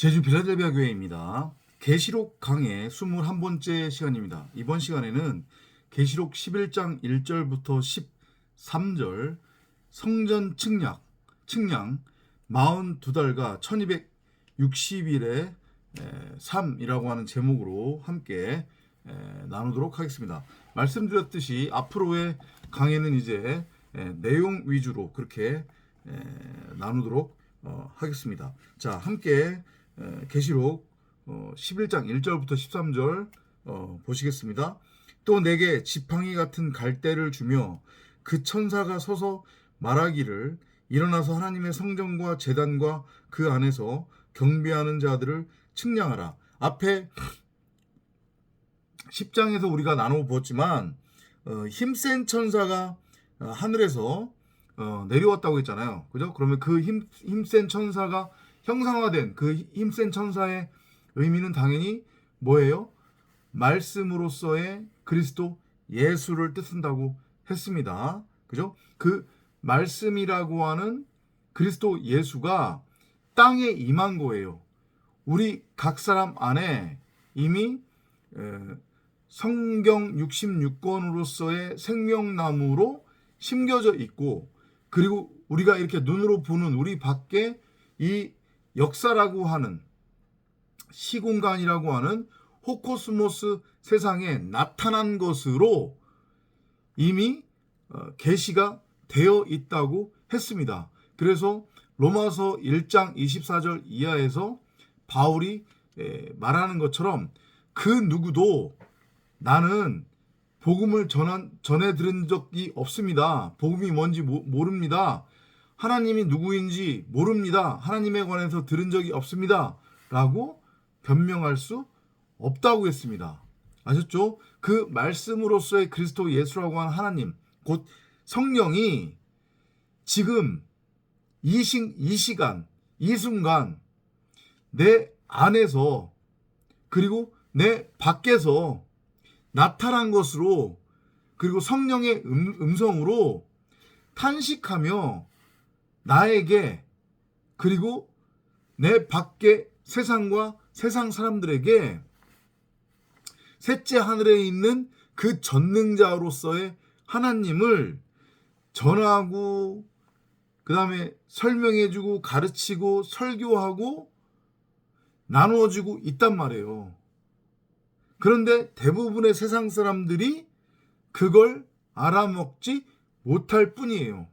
제주 빌라델비아 교회입니다. 계시록 강의 21번째 시간입니다. 이번 시간에는 계시록 11장 1절부터 13절 성전 측량 42달과 1260일의 삶이라고 하는 제목으로 함께 나누도록 하겠습니다. 말씀드렸듯이 앞으로의 강의는 이제 내용 위주로 그렇게 나누도록 하겠습니다. 자, 함께 계시록 11장 1절부터 13절 보시겠습니다. 또 내게 지팡이 같은 갈대를 주며 그 천사가 서서 말하기를 일어나서 하나님의 성전과 제단과 그 안에서 경배하는 자들을 측량하라. 앞에 10장에서 우리가 나눠 보았지만 힘센 천사가 하늘에서 내려왔다고 했잖아요. 그죠? 그러면 그 힘센 천사가 형상화된 그 힘센 천사의 의미는 당연히 뭐예요? 말씀으로서의 그리스도 예수를 뜻한다고 했습니다. 그죠? 그 말씀이라고 하는 그리스도 예수가 땅에 임한 거예요. 우리 각 사람 안에 이미 성경 66권으로서의 생명나무로 심겨져 있고, 그리고 우리가 이렇게 눈으로 보는 우리 밖에 이 역사라고 하는 시공간이라고 하는 호코스모스 세상에 나타난 것으로 이미 계시가 되어 있다고 했습니다. 그래서 로마서 1장 24절 이하에서 바울이 말하는 것처럼 그 누구도 나는 복음을 전해 들은 적이 없습니다. 복음이 뭔지 모릅니다. 하나님이 누구인지 모릅니다. 하나님에 관해서 들은 적이 없습니다. 라고 변명할 수 없다고 했습니다. 아셨죠? 그 말씀으로서의 그리스도 예수라고 하는 하나님, 곧 성령이 지금 이 시간, 이 순간 내 안에서 그리고 내 밖에서 나타난 것으로, 그리고 성령의 음성으로 탄식하며 나에게 그리고 내 밖에 세상과 세상 사람들에게 셋째 하늘에 있는 그 전능자로서의 하나님을 전하고, 그 다음에 설명해주고 가르치고 설교하고 나누어주고 있단 말이에요. 그런데 대부분의 세상 사람들이 그걸 알아먹지 못할 뿐이에요.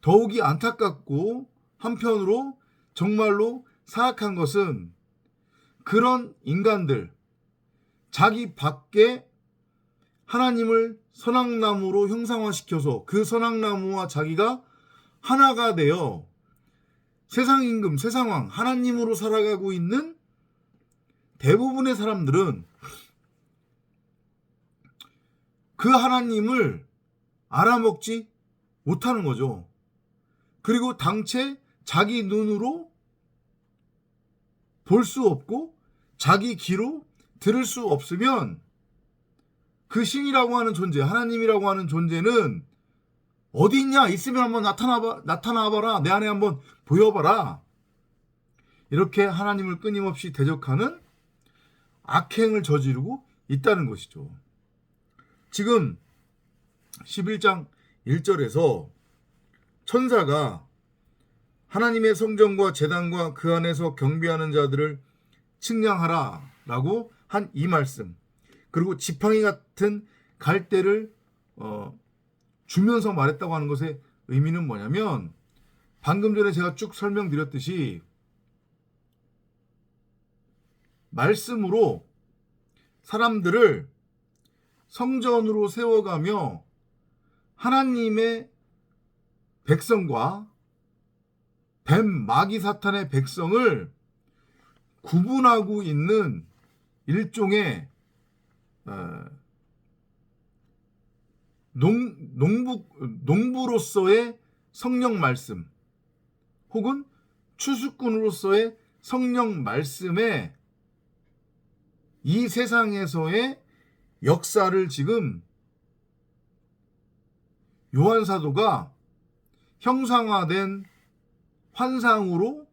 더욱이 안타깝고 한편으로 정말로 사악한 것은 그런 인간들, 자기 밖에 하나님을 선악나무로 형상화시켜서 그 선악나무와 자기가 하나가 되어 세상 임금, 세상왕, 하나님으로 살아가고 있는 대부분의 사람들은 그 하나님을 알아먹지 못하는 거죠. 그리고 당최 자기 눈으로 볼 수 없고 자기 귀로 들을 수 없으면 그 신이라고 하는 존재, 하나님이라고 하는 존재는 어디 있냐? 있으면 한번 나타나봐라. 내 안에 한번 보여봐라. 이렇게 하나님을 끊임없이 대적하는 악행을 저지르고 있다는 것이죠. 지금 11장 1절에서 천사가 하나님의 성전과 제단과 그 안에서 경배하는 자들을 측량하라 라고 한 이 말씀, 그리고 지팡이 같은 갈대를 주면서 말했다고 하는 것의 의미는 뭐냐면, 방금 전에 제가 쭉 설명드렸듯이 말씀으로 사람들을 성전으로 세워가며 하나님의 백성과 뱀, 마귀, 사탄의 백성을 구분하고 있는 일종의 농부로서의 성령 말씀, 혹은 추수꾼으로서의 성령 말씀에 이 세상에서의 역사를 지금 요한 사도가 형상화된 환상으로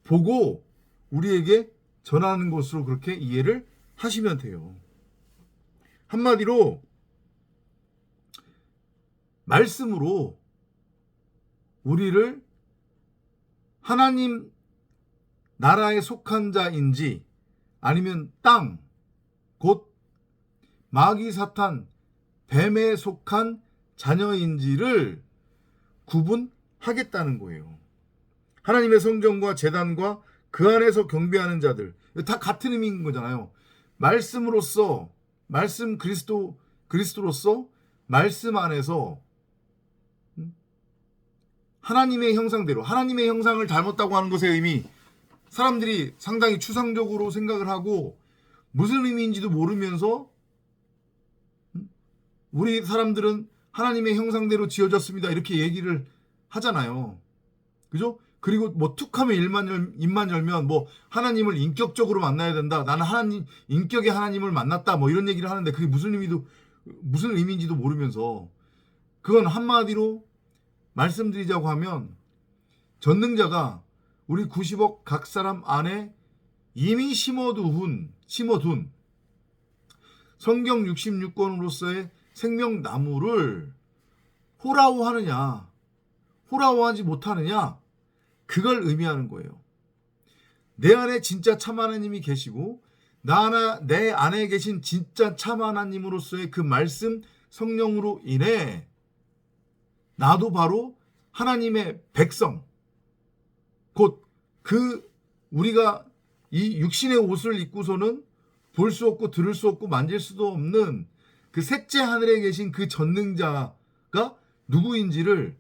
보고 우리에게 전하는 것으로 그렇게 이해를 하시면 돼요. 한마디로 말씀으로 우리를 하나님 나라에 속한 자인지 아니면 땅, 곧 마귀 사탄, 뱀에 속한 자녀인지를 구분하겠다는 거예요. 하나님의 성전과 제단과 그 안에서 경배하는 자들, 다 같은 의미인 거잖아요. 말씀으로서, 말씀 그리스도로서 말씀 안에서 하나님의 형상대로, 하나님의 형상을 닮았다고 하는 것의 의미, 사람들이 상당히 추상적으로 생각을 하고 무슨 의미인지도 모르면서 우리 사람들은 하나님의 형상대로 지어졌습니다 이렇게 얘기를 하잖아요. 그죠? 그리고 뭐 툭하면 입만 열면 뭐 하나님을 인격적으로 만나야 된다. 나는 하나님 인격의 하나님을 만났다. 뭐 이런 얘기를 하는데 그게 무슨 의미인지도 모르면서 그건 한마디로 말씀드리자고 하면 전능자가 우리 90억 각 사람 안에 이미 심어둔 성경 66권으로서의 생명나무를 호라워하지 못하느냐, 그걸 의미하는 거예요. 내 안에 진짜 참 하나님이 계시고 내 안에 계신 진짜 참 하나님으로서의 그 말씀 성령으로 인해 나도 바로 하나님의 백성, 곧 우리가 이 육신의 옷을 입고서는 볼 수 없고 들을 수 없고 만질 수도 없는 그 셋째 하늘에 계신 그 전능자가 누구인지를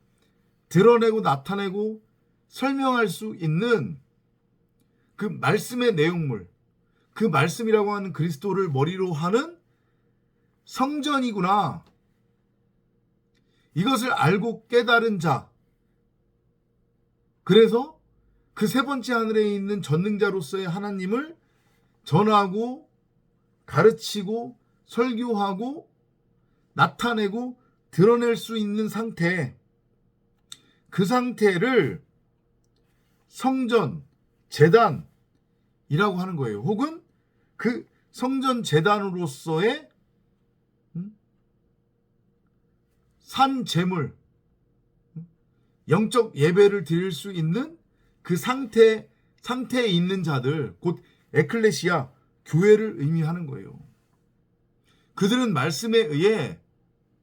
드러내고 나타내고 설명할 수 있는 그 말씀의 내용물, 그 말씀이라고 하는 그리스도를 머리로 하는 성전이구나. 이것을 알고 깨달은 자, 그래서 그 세 번째 하늘에 있는 전능자로서의 하나님을 전하고 가르치고 설교하고 나타내고 드러낼 수 있는 상태, 그 상태를 성전, 제단이라고 하는 거예요. 혹은 그 성전 제단으로서의 산 제물, 영적 예배를 드릴 수 있는 그 상태에 있는 자들, 곧 에클레시아, 교회를 의미하는 거예요. 그들은 말씀에 의해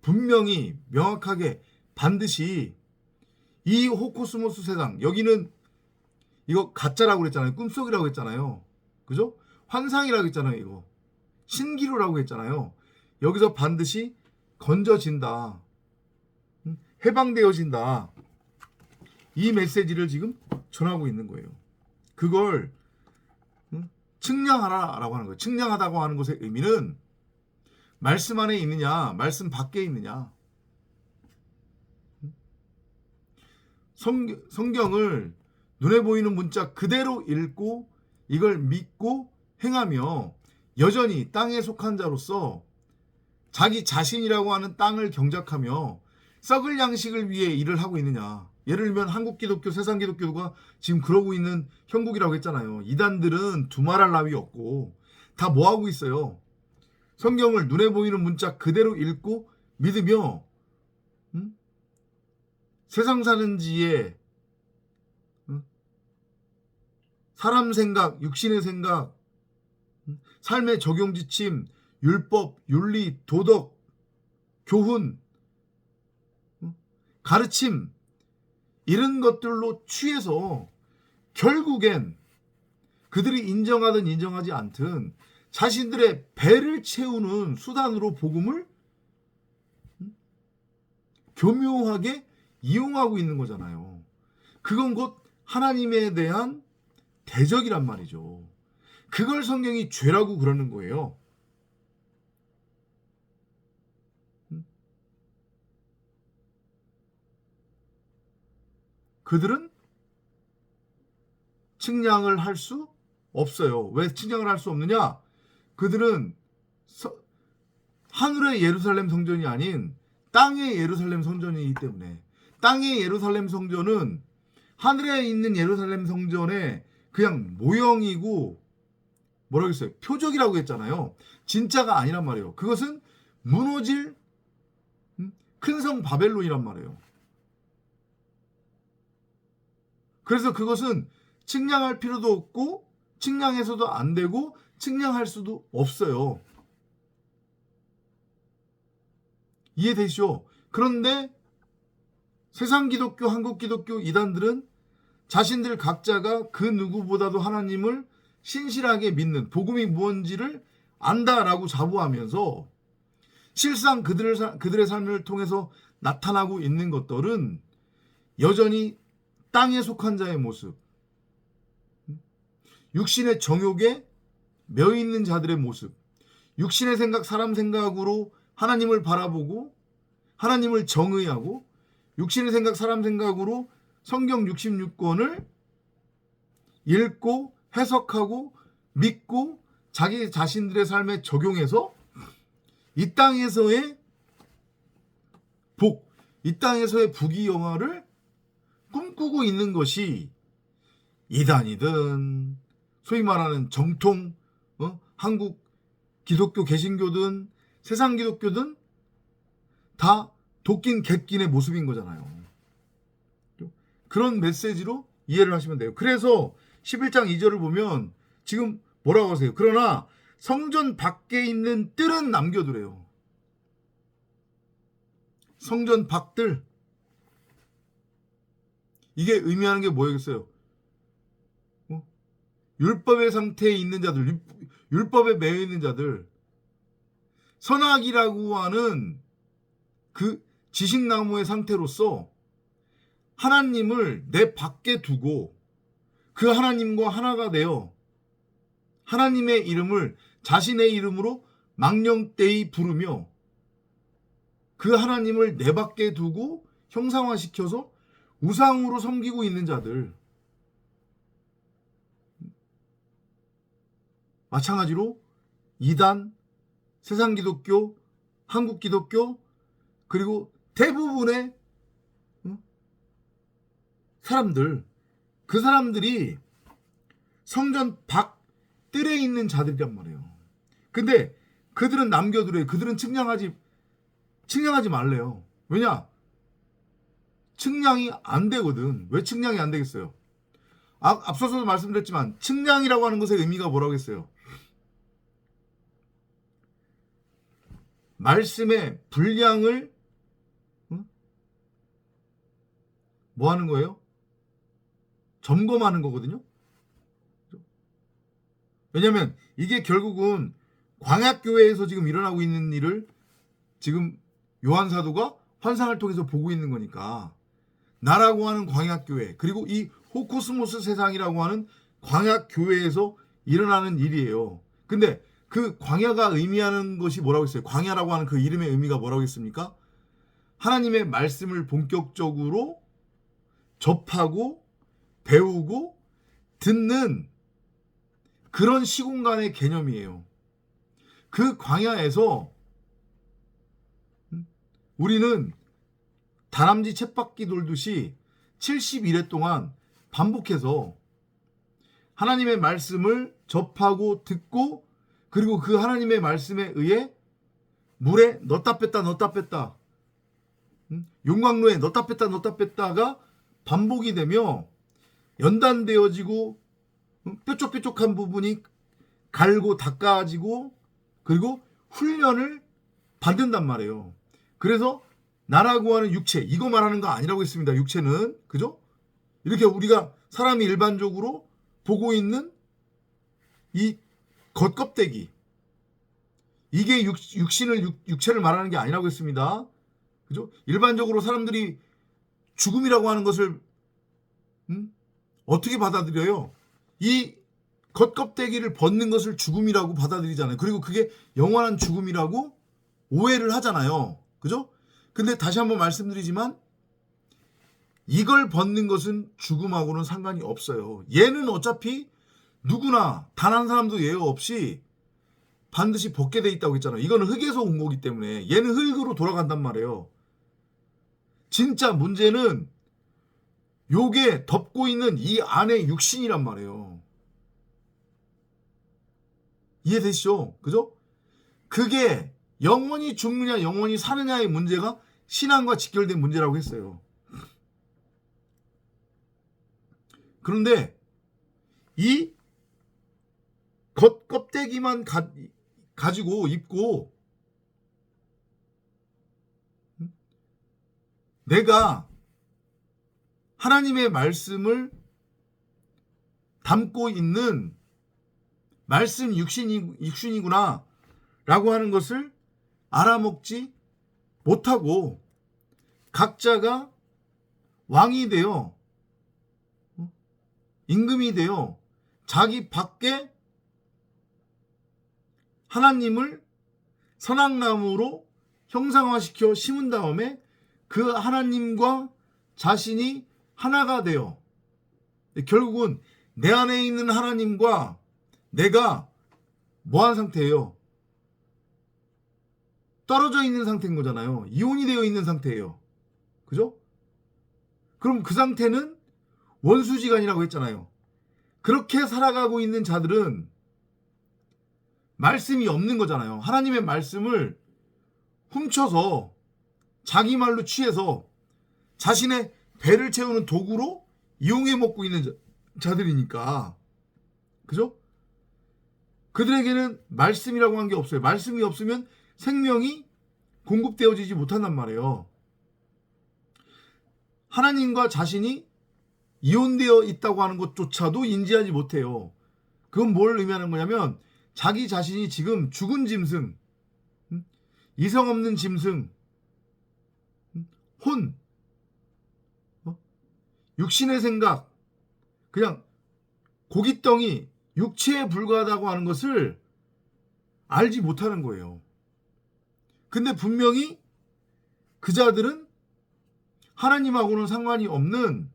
분명히 명확하게 반드시 이 호코스모스 세상, 여기는 이거 가짜라고 그랬잖아요. 꿈속이라고 했잖아요. 그죠? 환상이라고 했잖아요. 이거 신기루라고 했잖아요. 여기서 반드시 건져진다, 해방되어진다, 이 메시지를 지금 전하고 있는 거예요. 그걸 측량하라라고 하는 거예요. 측량하다고 하는 것의 의미는 말씀 안에 있느냐, 말씀 밖에 있느냐. 성경을 눈에 보이는 문자 그대로 읽고 이걸 믿고 행하며 여전히 땅에 속한 자로서 자기 자신이라고 하는 땅을 경작하며 썩을 양식을 위해 일을 하고 있느냐. 예를 들면 한국 기독교, 세상 기독교가 지금 그러고 있는 형국이라고 했잖아요. 이단들은 두말할 나위 없고 다 뭐하고 있어요? 성경을 눈에 보이는 문자 그대로 읽고 믿으며 세상 사는 지에 사람 생각, 육신의 생각, 삶의 적용 지침, 율법, 윤리, 도덕, 교훈, 가르침, 이런 것들로 취해서 결국엔 그들이 인정하든 인정하지 않든 자신들의 배를 채우는 수단으로 복음을 교묘하게 이용하고 있는 거잖아요. 그건 곧 하나님에 대한 대적이란 말이죠. 그걸 성경이 죄라고 그러는 거예요. 그들은 측량을 할 수 없어요. 왜 측량을 할 수 없느냐? 그들은 하늘의 예루살렘 성전이 아닌 땅의 예루살렘 성전이기 때문에, 땅의 예루살렘 성전은 하늘에 있는 예루살렘 성전의 그냥 모형이고 뭐라고 했어요? 표적이라고 했잖아요. 진짜가 아니란 말이에요. 그것은 무너질 큰 성 바벨론이란 말이에요. 그래서 그것은 측량할 필요도 없고 측량해서도 안 되고 측량할 수도 없어요. 이해되시죠? 그런데 세상 기독교, 한국 기독교 이단들은 자신들 각자가 그 누구보다도 하나님을 신실하게 믿는, 복음이 무언지를 안다라고 자부하면서 실상 그들의 삶을 통해서 나타나고 있는 것들은 여전히 땅에 속한 자의 모습, 육신의 정욕에 매여있는 자들의 모습, 육신의 생각, 사람 생각으로 하나님을 바라보고 하나님을 정의하고 육신의 생각, 사람 생각으로 성경 66권을 읽고 해석하고 믿고 자기 자신들의 삶에 적용해서 이 땅에서의 복, 이 땅에서의 부귀영화를 꿈꾸고 있는 것이 이단이든 소위 말하는 정통 한국 기독교 개신교든 세상 기독교든 다 도낀 객긴의 모습인 거잖아요. 그런 메시지로 이해를 하시면 돼요. 그래서 11장 2절을 보면 지금 뭐라고 하세요? 그러나 성전 밖에 있는 뜰은 남겨두래요. 성전 밖들. 이게 의미하는 게 뭐겠어요? 율법의 상태에 있는 자들, 율법에 매여 있는 자들, 선악이라고 하는 그 지식나무의 상태로서 하나님을 내 밖에 두고 그 하나님과 하나가 되어 하나님의 이름을 자신의 이름으로 망령되이 부르며 그 하나님을 내 밖에 두고 형상화시켜서 우상으로 섬기고 있는 자들, 마찬가지로 이단, 세상 기독교, 한국 기독교, 그리고 대부분의 사람들, 그 사람들이 성전 밖 뜰에 있는 자들이란 말이에요. 근데 그들은 남겨두래요. 그들은 측량하지 말래요. 왜냐? 측량이 안 되거든. 왜 측량이 안 되겠어요? 앞서서도 말씀드렸지만 측량이라고 하는 것의 의미가 뭐라고 했어요? 말씀의 분량을 뭐 하는 거예요? 점검하는 거거든요. 왜냐하면 이게 결국은 광약교회에서 지금 일어나고 있는 일을 지금 요한 사도가 환상을 통해서 보고 있는 거니까 나라고 하는 광약교회, 그리고 이 호코스모스 세상이라고 하는 광약교회에서 일어나는 일이에요. 근데 그 광야가 의미하는 것이 뭐라고 했어요? 광야라고 하는 그 이름의 의미가 뭐라고 했습니까? 하나님의 말씀을 본격적으로 접하고 배우고 듣는 그런 시공간의 개념이에요. 그 광야에서 우리는 다람쥐 쳇바퀴 돌듯이 70일에 동안 반복해서 하나님의 말씀을 접하고 듣고 그리고 그 하나님의 말씀에 의해 물에 넣었다 뺐다 용광로에 넣었다 뺐다가 반복이 되며 연단되어지고 뾰족뾰족한 부분이 갈고 닦아지고 그리고 훈련을 받는단 말이에요. 그래서 나라고 하는 육체, 이거 말하는 거 아니라고 했습니다. 육체는, 그죠? 이렇게 우리가 사람이 일반적으로 보고 있는 이 겉껍데기, 이게 육체를 말하는 게 아니라고 했습니다. 그죠? 일반적으로 사람들이 죽음이라고 하는 것을 어떻게 받아들여요? 이 겉껍데기를 벗는 것을 죽음이라고 받아들이잖아요. 그리고 그게 영원한 죽음이라고 오해를 하잖아요. 그죠? 근데 다시 한번 말씀드리지만 이걸 벗는 것은 죽음하고는 상관이 없어요. 얘는 어차피 누구나 단 한 사람도 예외 없이 반드시 벗게 돼 있다고 했잖아요. 이거는 흙에서 온 거기 때문에 얘는 흙으로 돌아간단 말이에요. 진짜 문제는 요게 덮고 있는 이 안에 육신이란 말이에요. 이해되시죠? 그죠? 그게 영원히 죽느냐 영원히 사느냐의 문제가 신앙과 직결된 문제라고 했어요. 그런데 이 겉껍데기만 가지고 입고 내가 하나님의 말씀을 담고 있는 말씀 육신이구나 라고 하는 것을 알아먹지 못하고 각자가 왕이 되어 임금이 되어 자기 밖에 하나님을 선악나무로 형상화시켜 심은 다음에 그 하나님과 자신이 하나가 되어 결국은 내 안에 있는 하나님과 내가 뭐한 상태예요? 떨어져 있는 상태인 거잖아요. 이혼이 되어 있는 상태예요. 그죠? 그럼 그 상태는 원수지간이라고 했잖아요. 그렇게 살아가고 있는 자들은 말씀이 없는 거잖아요. 하나님의 말씀을 훔쳐서 자기 말로 취해서 자신의 배를 채우는 도구로 이용해 먹고 있는 자들이니까. 그죠? 그들에게는 말씀이라고 한 게 없어요. 말씀이 없으면 생명이 공급되어지지 못한단 말이에요. 하나님과 자신이 이혼되어 있다고 하는 것조차도 인지하지 못해요. 그건 뭘 의미하는 거냐면 자기 자신이 지금 죽은 짐승, 이성 없는 짐승, 혼, 육신의 생각, 그냥 고깃덩이, 육체에 불과하다고 하는 것을 알지 못하는 거예요. 근데 분명히 그 자들은 하나님하고는 상관이 없는,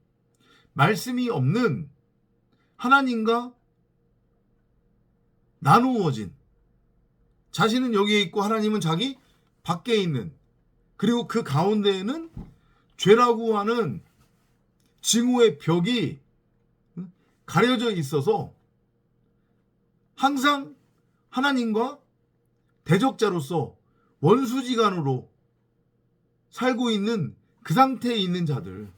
말씀이 없는 하나님과 나누어진, 자신은 여기에 있고 하나님은 자기 밖에 있는, 그리고 그 가운데에는 죄라고 하는 징후의 벽이 가려져 있어서 항상 하나님과 대적자로서 원수지간으로 살고 있는 그 상태에 있는 자들.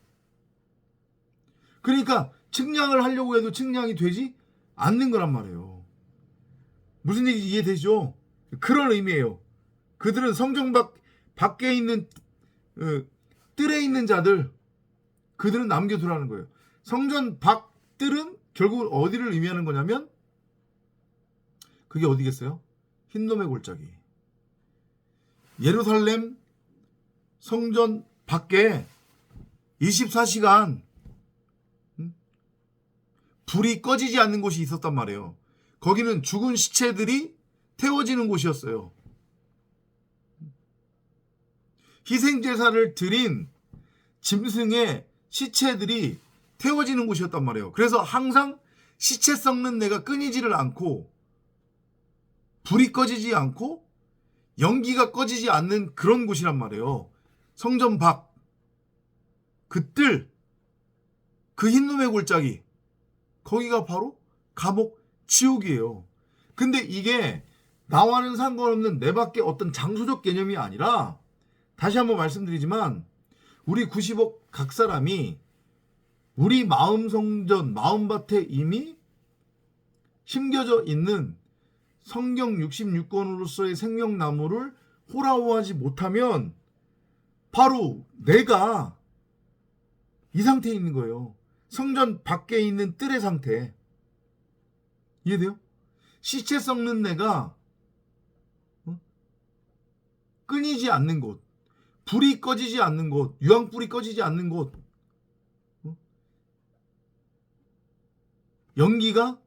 그러니까 측량을 하려고 해도 측량이 되지 않는 거란 말이에요. 무슨 얘기인지 이해되죠? 그런 의미예요. 그들은 성전 밖에 있는 뜰에 있는 자들, 그들은 남겨두라는 거예요. 성전 밖 뜰은 결국 어디를 의미하는 거냐면 그게 어디겠어요? 흰놈의 골짜기. 예루살렘 성전 밖에 24시간 불이 꺼지지 않는 곳이 있었단 말이에요. 거기는 죽은 시체들이 태워지는 곳이었어요. 희생제사를 드린 짐승의 시체들이 태워지는 곳이었단 말이에요. 그래서 항상 시체 썩는 내가 끊이지를 않고 불이 꺼지지 않고 연기가 꺼지지 않는 그런 곳이란 말이에요. 성전 밖, 그 뜰, 그 흰놈의 골짜기, 거기가 바로 감옥 지옥이에요. 근데 이게 나와는 상관없는 내 밖에 어떤 장소적 개념이 아니라, 다시 한번 말씀드리지만 우리 90억 각 사람이 우리 마음 성전, 마음밭에 이미 심겨져 있는 성경 66권으로서의 생명나무를 호라호하지 못하면 바로 내가 이 상태에 있는 거예요. 성전 밖에 있는 뜰의 상태. 이해돼요? 시체 썩는 내가 끊이지 않는 곳, 불이 꺼지지 않는 곳, 유황불이 꺼지지 않는 곳, 연기가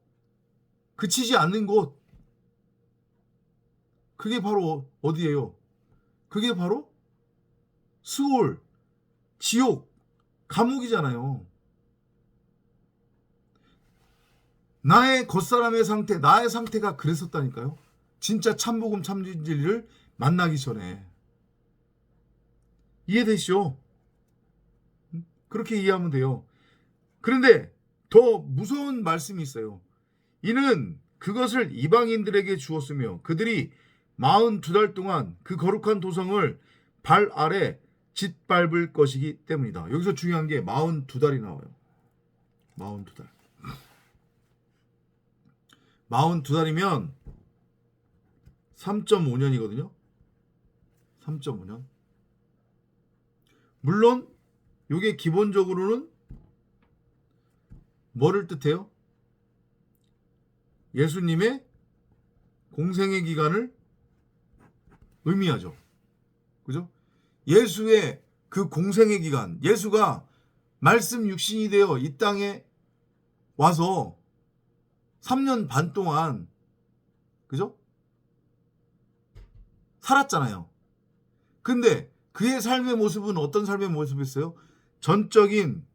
그치지 않는 곳, 그게 바로 어디예요? 그게 바로 스올, 지옥, 감옥이잖아요. 나의 겉사람의 상태, 나의 상태가 그랬었다니까요. 진짜 참복음 참진리를 만나기 전에. 이해되시죠? 그렇게 이해하면 돼요. 그런데 더 무서운 말씀이 있어요. 이는 그것을 이방인들에게 주었으며 그들이 42달 동안 그 거룩한 도성을 발 아래 짓밟을 것이기 때문이다. 여기서 중요한 게 42달이 나와요. 42달. 42달이면 3.5년이거든요. 3.5년. 물론 이게 기본적으로는 뭐를 뜻해요? 예수님의 공생의 기간을 의미하죠. 그죠? 예수의 그 공생의 기간, 예수가 말씀 육신이 되어 이 땅에 와서 3년 반 동안, 그죠? 살았잖아요. 근데 그의 삶의 모습은 어떤 삶의 모습이었어요? 전적인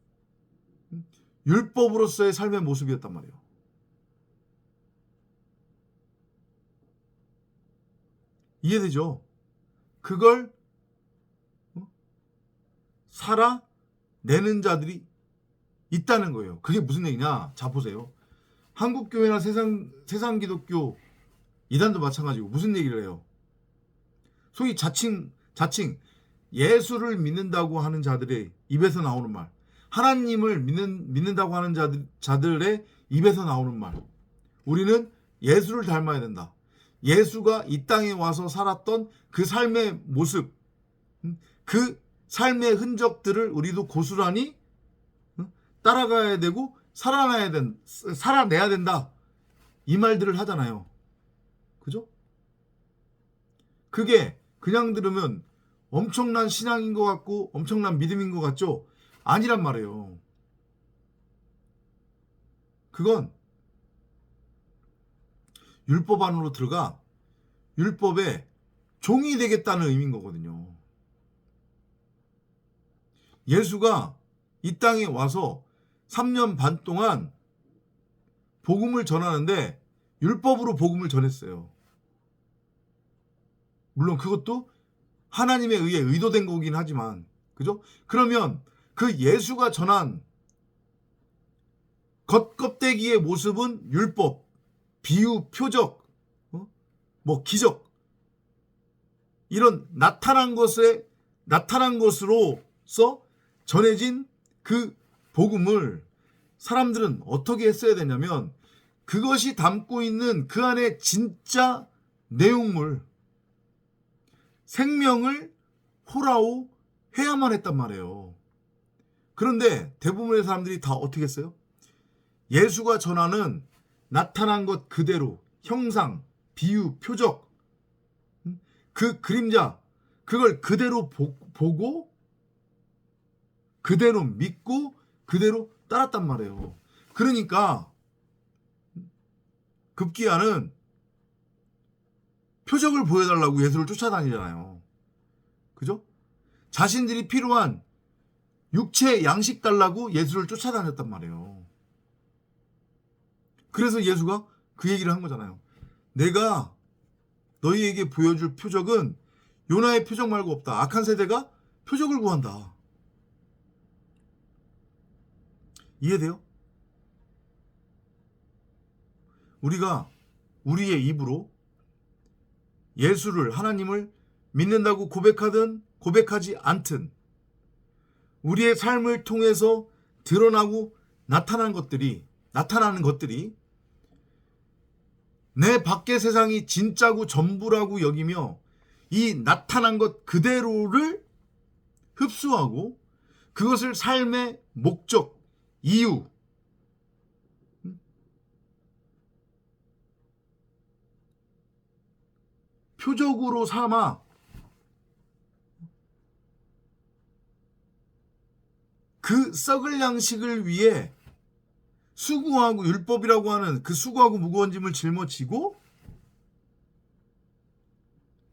율법으로서의 삶의 모습이었단 말이에요. 이해되죠? 그걸 살아내는 자들이 있다는 거예요. 그게 무슨 얘기냐? 자, 보세요. 한국교회나 세상 기독교 이단도 마찬가지고 무슨 얘기를 해요? 소위 자칭 예수를 믿는다고 하는 자들의 입에서 나오는 말, 하나님을 믿는다고 하는 자들의 입에서 나오는 말, 우리는 예수를 닮아야 된다. 예수가 이 땅에 와서 살았던 그 삶의 모습, 그 삶의 흔적들을 우리도 고스란히 따라가야 되고 살아내야 된다. 이 말들을 하잖아요. 그죠? 그게 그냥 들으면 엄청난 신앙인 것 같고 엄청난 믿음인 것 같죠? 아니란 말이에요. 그건 율법 안으로 들어가 율법의 종이 되겠다는 의미인 거거든요. 예수가 이 땅에 와서 3년 반 동안 복음을 전하는데 율법으로 복음을 전했어요. 물론 그것도 하나님에 의해 의도된 거긴 하지만, 그죠? 그러면 그 예수가 전한 겉껍데기의 모습은 율법, 비유, 표적, 뭐 기적, 이런 나타난 것으로서 전해진 그 복음을 사람들은 어떻게 했어야 되냐면 그것이 담고 있는 그 안에 진짜 내용물, 생명을 호라오 해야만 했단 말이에요. 그런데 대부분의 사람들이 다 어떻게 했어요? 예수가 전하는 나타난 것 그대로, 형상, 비유, 표적, 그 그림자, 그걸 그대로 보고 그대로 믿고 그대로 따랐단 말이에요. 그러니까 급기야는 표적을 보여달라고 예수를 쫓아다니잖아요. 그죠? 자신들이 필요한 육체 양식 달라고 예수를 쫓아다녔단 말이에요. 그래서 예수가 그 얘기를 한 거잖아요. 내가 너희에게 보여줄 표적은 요나의 표적 말고 없다. 악한 세대가 표적을 구한다. 이해돼요? 우리가 우리의 입으로 예수를, 하나님을 믿는다고 고백하든 고백하지 않든 우리의 삶을 통해서 드러나고 나타나는 것들이 내 밖의 세상이 진짜고 전부라고 여기며 이 나타난 것 그대로를 흡수하고 그것을 삶의 목적, 이유, 표적으로 삼아 그 썩을 양식을 위해 수고하고 율법이라고 하는 그 수고하고 무거운 짐을 짊어지고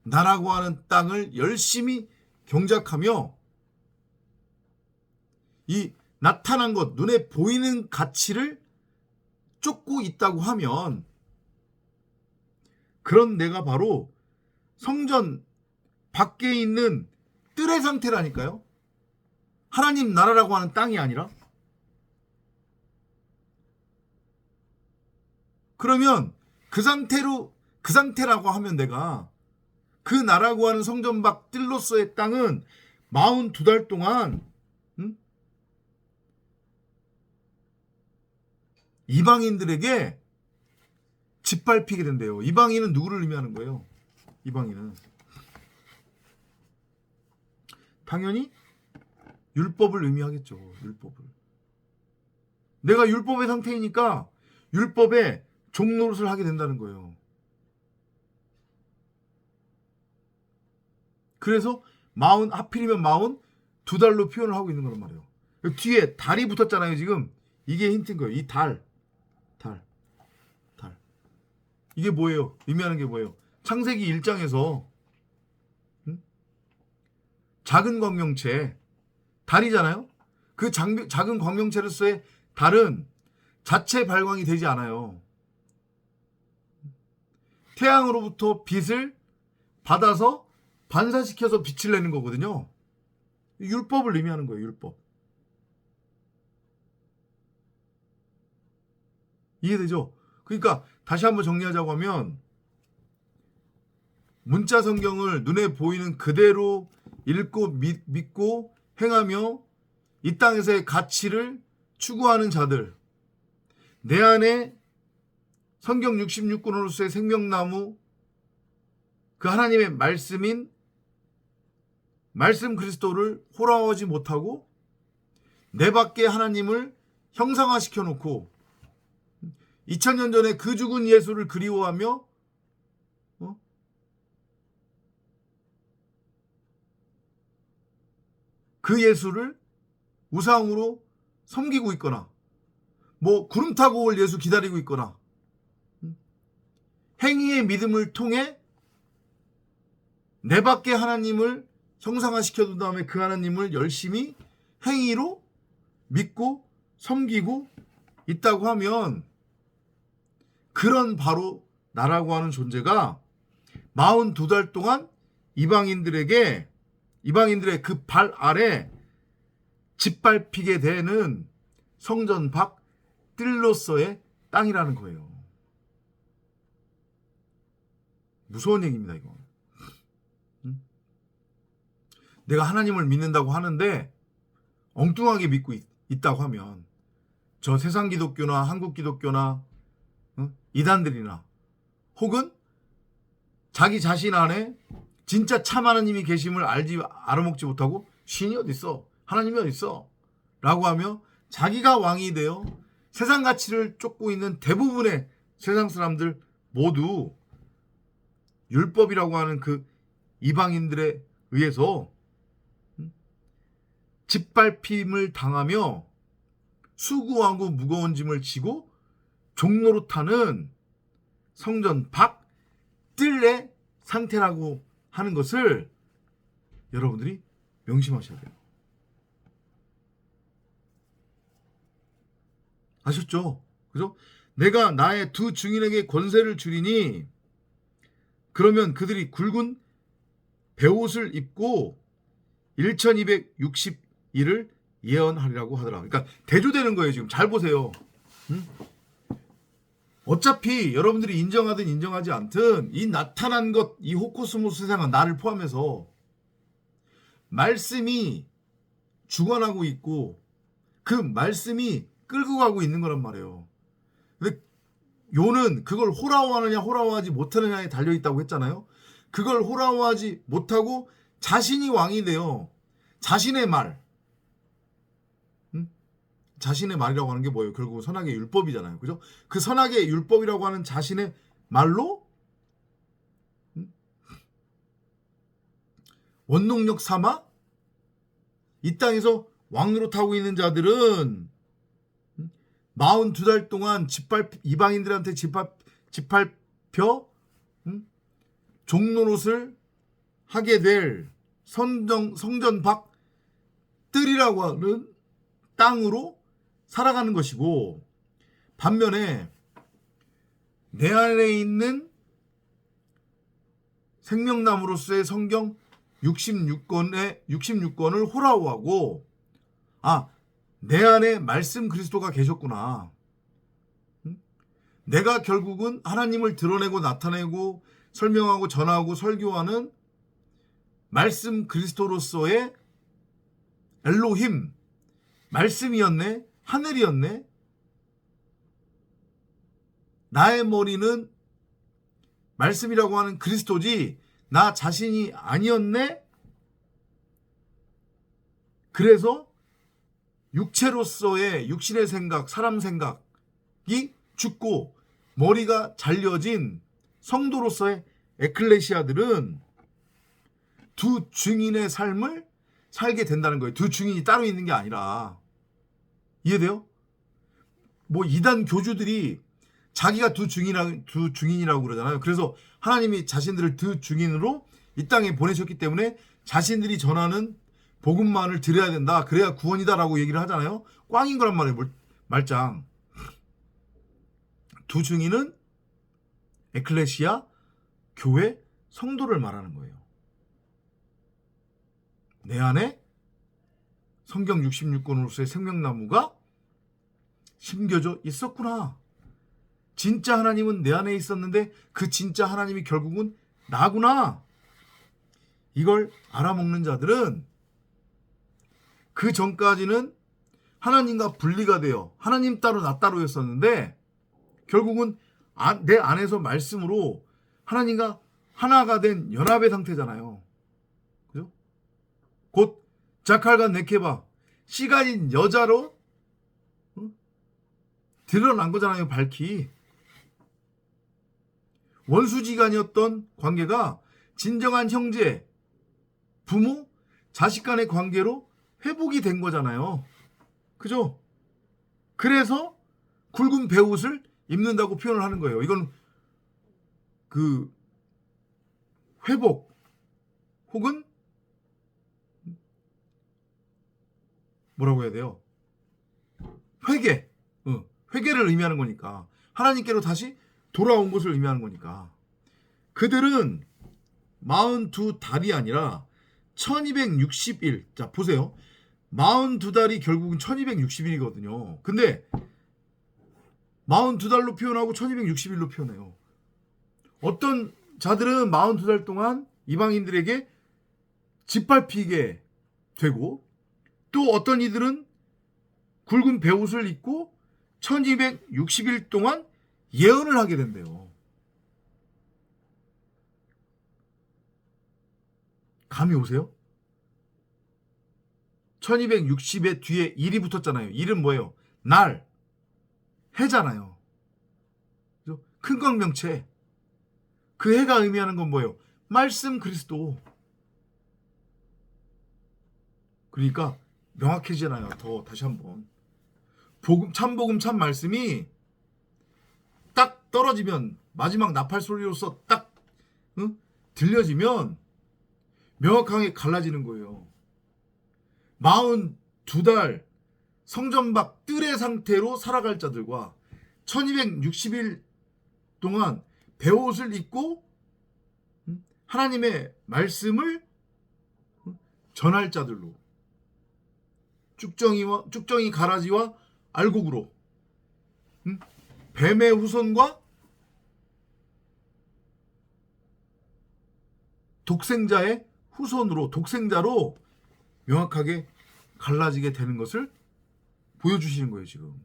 나라고 하는 땅을 열심히 경작하며 이 나타난 것, 눈에 보이는 가치를 쫓고 있다고 하면 그런 내가 바로 성전 밖에 있는 뜰의 상태라니까요. 하나님 나라라고 하는 땅이 아니라. 그러면 그 상태라고 하면 내가 그 나라고 하는 성전 밖 뜰로서의 땅은 42달 동안 이방인들에게 짓밟히게 된대요. 이방인은 누구를 의미하는 거예요? 이방인은 당연히 율법을 의미하겠죠. 율법을. 내가 율법의 상태이니까 율법에 종노릇을 하게 된다는 거예요. 그래서 하필이면 42달로 표현을 하고 있는 거란 말이에요. 뒤에 달이 붙었잖아요. 지금 이게 힌트인 거예요. 이 달. 이게 뭐예요? 의미하는 게 뭐예요? 창세기 1장에서 작은 광명체 달이잖아요. 그 작은 광명체로서의 달은 자체 발광이 되지 않아요. 태양으로부터 빛을 받아서 반사시켜서 빛을 내는 거거든요. 율법을 의미하는 거예요. 율법. 이해되죠? 그러니까 다시 한번 정리하자고 하면 문자 성경을 눈에 보이는 그대로 읽고 믿고 행하며 이 땅에서의 가치를 추구하는 자들, 내 안에 성경 66권으로서의 생명나무, 그 하나님의 말씀인 말씀 그리스도를 호락하지 못하고 내 밖에 하나님을 형상화시켜 놓고 2000년 전에 그 죽은 예수를 그리워하며 그 예수를 우상으로 섬기고 있거나 구름 타고 올 예수 기다리고 있거나 행위의 믿음을 통해 내 밖에 하나님을 형상화시켜 둔 다음에 그 하나님을 열심히 행위로 믿고 섬기고 있다고 하면 그런 바로 나라고 하는 존재가 42달 동안 이방인들의 그 발 아래 짓밟히게 되는 성전 밖 뜰로서의 땅이라는 거예요. 무서운 얘기입니다, 이거. 내가 하나님을 믿는다고 하는데 엉뚱하게 믿고 있다고 하면 저 세상 기독교나 한국 기독교나 이단들이나 혹은 자기 자신 안에 진짜 참 하나님이 계심을 알아먹지 못하고 신이 어딨어? 하나님이 어딨어? 라고 하며 자기가 왕이 되어 세상 가치를 쫓고 있는 대부분의 세상 사람들 모두 율법이라고 하는 그 이방인들에 의해서 짓밟힘을 당하며 수고하고 무거운 짐을 지고 종노릇하는 성전 밖 뜰의 상태라고 하는 것을 여러분들이 명심하셔야 돼요. 아셨죠? 그죠? 내가 나의 두 증인에게 권세를 주리니 그러면 그들이 굵은 베옷을 입고 1260일을 예언하리라고 하더라. 그러니까 대조되는 거예요. 지금 잘 보세요. 어차피 여러분들이 인정하든 인정하지 않든 이 나타난 것, 이 호코스모스 세상은 나를 포함해서 말씀이 주관하고 있고 그 말씀이 끌고 가고 있는 거란 말이에요. 근데 요는 그걸 호라워하느냐 호라워하지 못하느냐에 달려있다고 했잖아요. 그걸 호라워하지 못하고 자신이 왕이 돼요. 자신의 말. 자신의 말이라고 하는 게 뭐예요? 결국 선악의 율법이잖아요. 그죠? 그 선악의 율법이라고 하는 자신의 말로 원동력 삼아 이 땅에서 왕노릇하고 있는 자들은 42달 동안 이방인들한테 짓밟혀 종노릇을 하게 될 성전 밖 뜰이라고 하는 땅으로 살아가는 것이고, 반면에 내 안에 있는 생명나무로서의 성경 66권을 호라워하고, 내 안에 말씀 그리스도가 계셨구나. 내가 결국은 하나님을 드러내고 나타내고 설명하고 전하고 설교하는 말씀 그리스도로서의 엘로힘, 말씀이었네, 하늘이었네. 나의 머리는 말씀이라고 하는 그리스도지 나 자신이 아니었네. 그래서 육체로서의 육신의 생각, 사람 생각이 죽고 머리가 잘려진 성도로서의 에클레시아들은 두 증인의 삶을 살게 된다는 거예요. 두 증인이 따로 있는 게 아니라. 이해돼요? 뭐 이단 교주들이 자기가 두 증인이라고 그러잖아요. 그래서 하나님이 자신들을 두 증인으로 이 땅에 보내셨기 때문에 자신들이 전하는 복음만을 들어야 된다. 그래야 구원이다라고 얘기를 하잖아요. 꽝인 거란 말이에요. 말짱. 두 증인은 에클레시아, 교회, 성도를 말하는 거예요. 내 안에 성경 66권으로서의 생명나무가 심겨져 있었구나. 진짜 하나님은 내 안에 있었는데 그 진짜 하나님이 결국은 나구나. 이걸 알아먹는 자들은 그 전까지는 하나님과 분리가 되어 하나님 따로 나 따로였었는데 결국은 내 안에서 말씀으로 하나님과 하나가 된 연합의 상태잖아요. 그죠? 곧 자칼과 네케바 씨 가진 여자로 드러난 거잖아요. 밝히. 원수지간이었던 관계가 진정한 형제, 부모, 자식 간의 관계로 회복이 된 거잖아요. 그죠? 그래서 굵은 베옷을 입는다고 표현을 하는 거예요. 이건 그 회복 혹은 뭐라고 해야 돼요? 회개를 의미하는 거니까. 하나님께로 다시 돌아온 것을 의미하는 거니까. 그들은 42달이 아니라 1260일. 자, 보세요. 42달이 결국은 1260일이거든요. 근데 42달로 표현하고 1260일로 표현해요. 어떤 자들은 42달 동안 이방인들에게 짓밟히게 되고 또 어떤 이들은 굵은 베옷을 입고 1260일 동안 예언을 하게 된대요. 감이 오세요? 1260의 뒤에 일이 붙었잖아요. 일은 뭐예요? 날, 해잖아요. 큰 광명체. 그 해가 의미하는 건 뭐예요? 말씀 그리스도. 그러니까 명확해지잖아요. 더 다시 한번. 참복음 참 말씀이 딱 떨어지면 마지막 나팔 소리로서 딱 들려지면 명확하게 갈라지는 거예요. 42달 성전 밖 뜰의 상태로 살아갈 자들과 1260일 동안 베옷을 입고 하나님의 말씀을 전할 자들로 쭉정이 가라지와 알곡으로 뱀의 후손과 독생자의 후손으로 독생자로 명확하게 갈라지게 되는 것을 보여주시는 거예요. 지금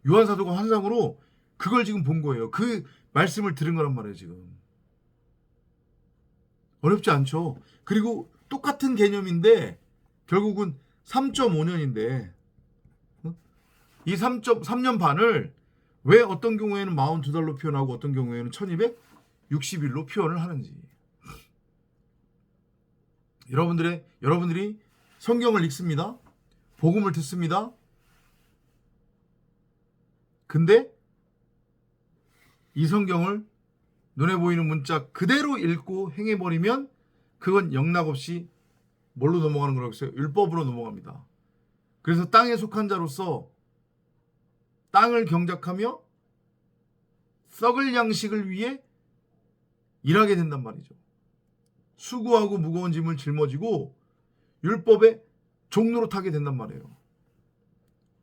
요한사도가 환상으로 그걸 지금 본 거예요. 그 말씀을 들은 거란 말이에요. 지금 어렵지 않죠. 그리고 똑같은 개념인데 결국은 3.5년인데 이 3년 반을 왜 어떤 경우에는 42달로 표현하고 어떤 경우에는 1260일로 표현을 하는지. 여러분들이 성경을 읽습니다. 복음을 듣습니다. 근데 이 성경을 눈에 보이는 문자 그대로 읽고 행해버리면 그건 영락없이 뭘로 넘어가는 거라고 했어요? 율법으로 넘어갑니다. 그래서 땅에 속한 자로서 땅을 경작하며 썩을 양식을 위해 일하게 된단 말이죠. 수고하고 무거운 짐을 짊어지고 율법의 종로로 타게 된단 말이에요.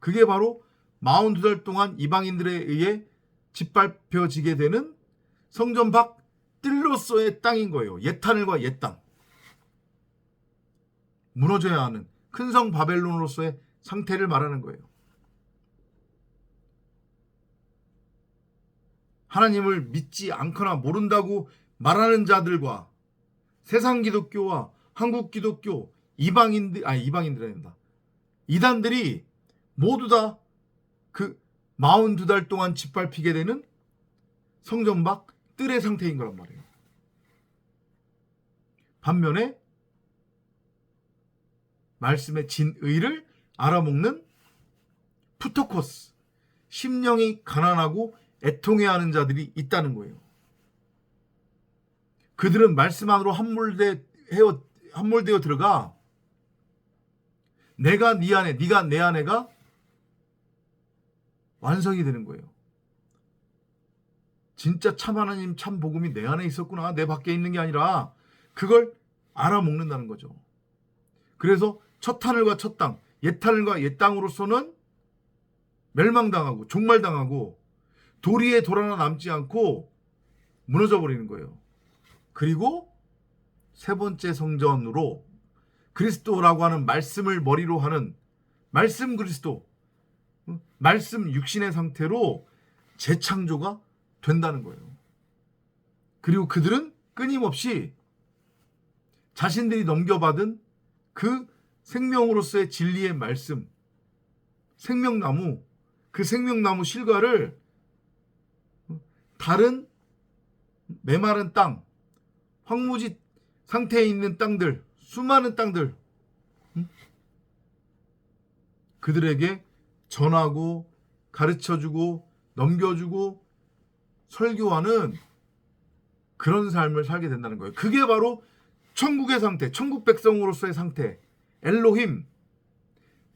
그게 바로 42달 동안 이방인들에 의해 짓밟혀지게 되는 성전 밖 뜰로서의 땅인 거예요. 옛하늘과 옛 땅. 무너져야 하는 큰 성 바벨론으로서의 상태를 말하는 거예요. 하나님을 믿지 않거나 모른다고 말하는 자들과 세상 기독교와 한국 기독교 이방인들이 된다. 이단들이 모두 다 그 42달 동안 짓밟히게 되는 성전 밖 뜰의 상태인 거란 말이에요. 반면에 말씀의 진의를 알아먹는 푸토코스, 심령이 가난하고 애통해하는 자들이 있다는 거예요. 그들은 말씀 안으로 함몰되어 들어가 내가 네 안에, 네가 내 안에가 완성이 되는 거예요. 진짜 참 하나님, 참 복음이 내 안에 있었구나, 내 밖에 있는 게 아니라 그걸 알아먹는다는 거죠. 그래서 첫 하늘과 첫 땅, 옛 하늘과 옛 땅으로서는 멸망당하고 종말당하고 도리에 돌 하나 남지 않고 무너져 버리는 거예요. 그리고 세 번째 성전으로 그리스도라고 하는 말씀을 머리로 하는 말씀 그리스도, 말씀 육신의 상태로 재창조가 된다는 거예요. 그리고 그들은 끊임없이 자신들이 넘겨받은 그 생명으로서의 진리의 말씀, 생명나무, 그 생명나무 실과를 다른 메마른 땅, 황무지 상태에 있는 땅들, 수많은 땅들, 그들에게 전하고 가르쳐주고 넘겨주고 설교하는 그런 삶을 살게 된다는 거예요. 그게 바로 천국의 상태, 천국 백성으로서의 상태, 엘로힘,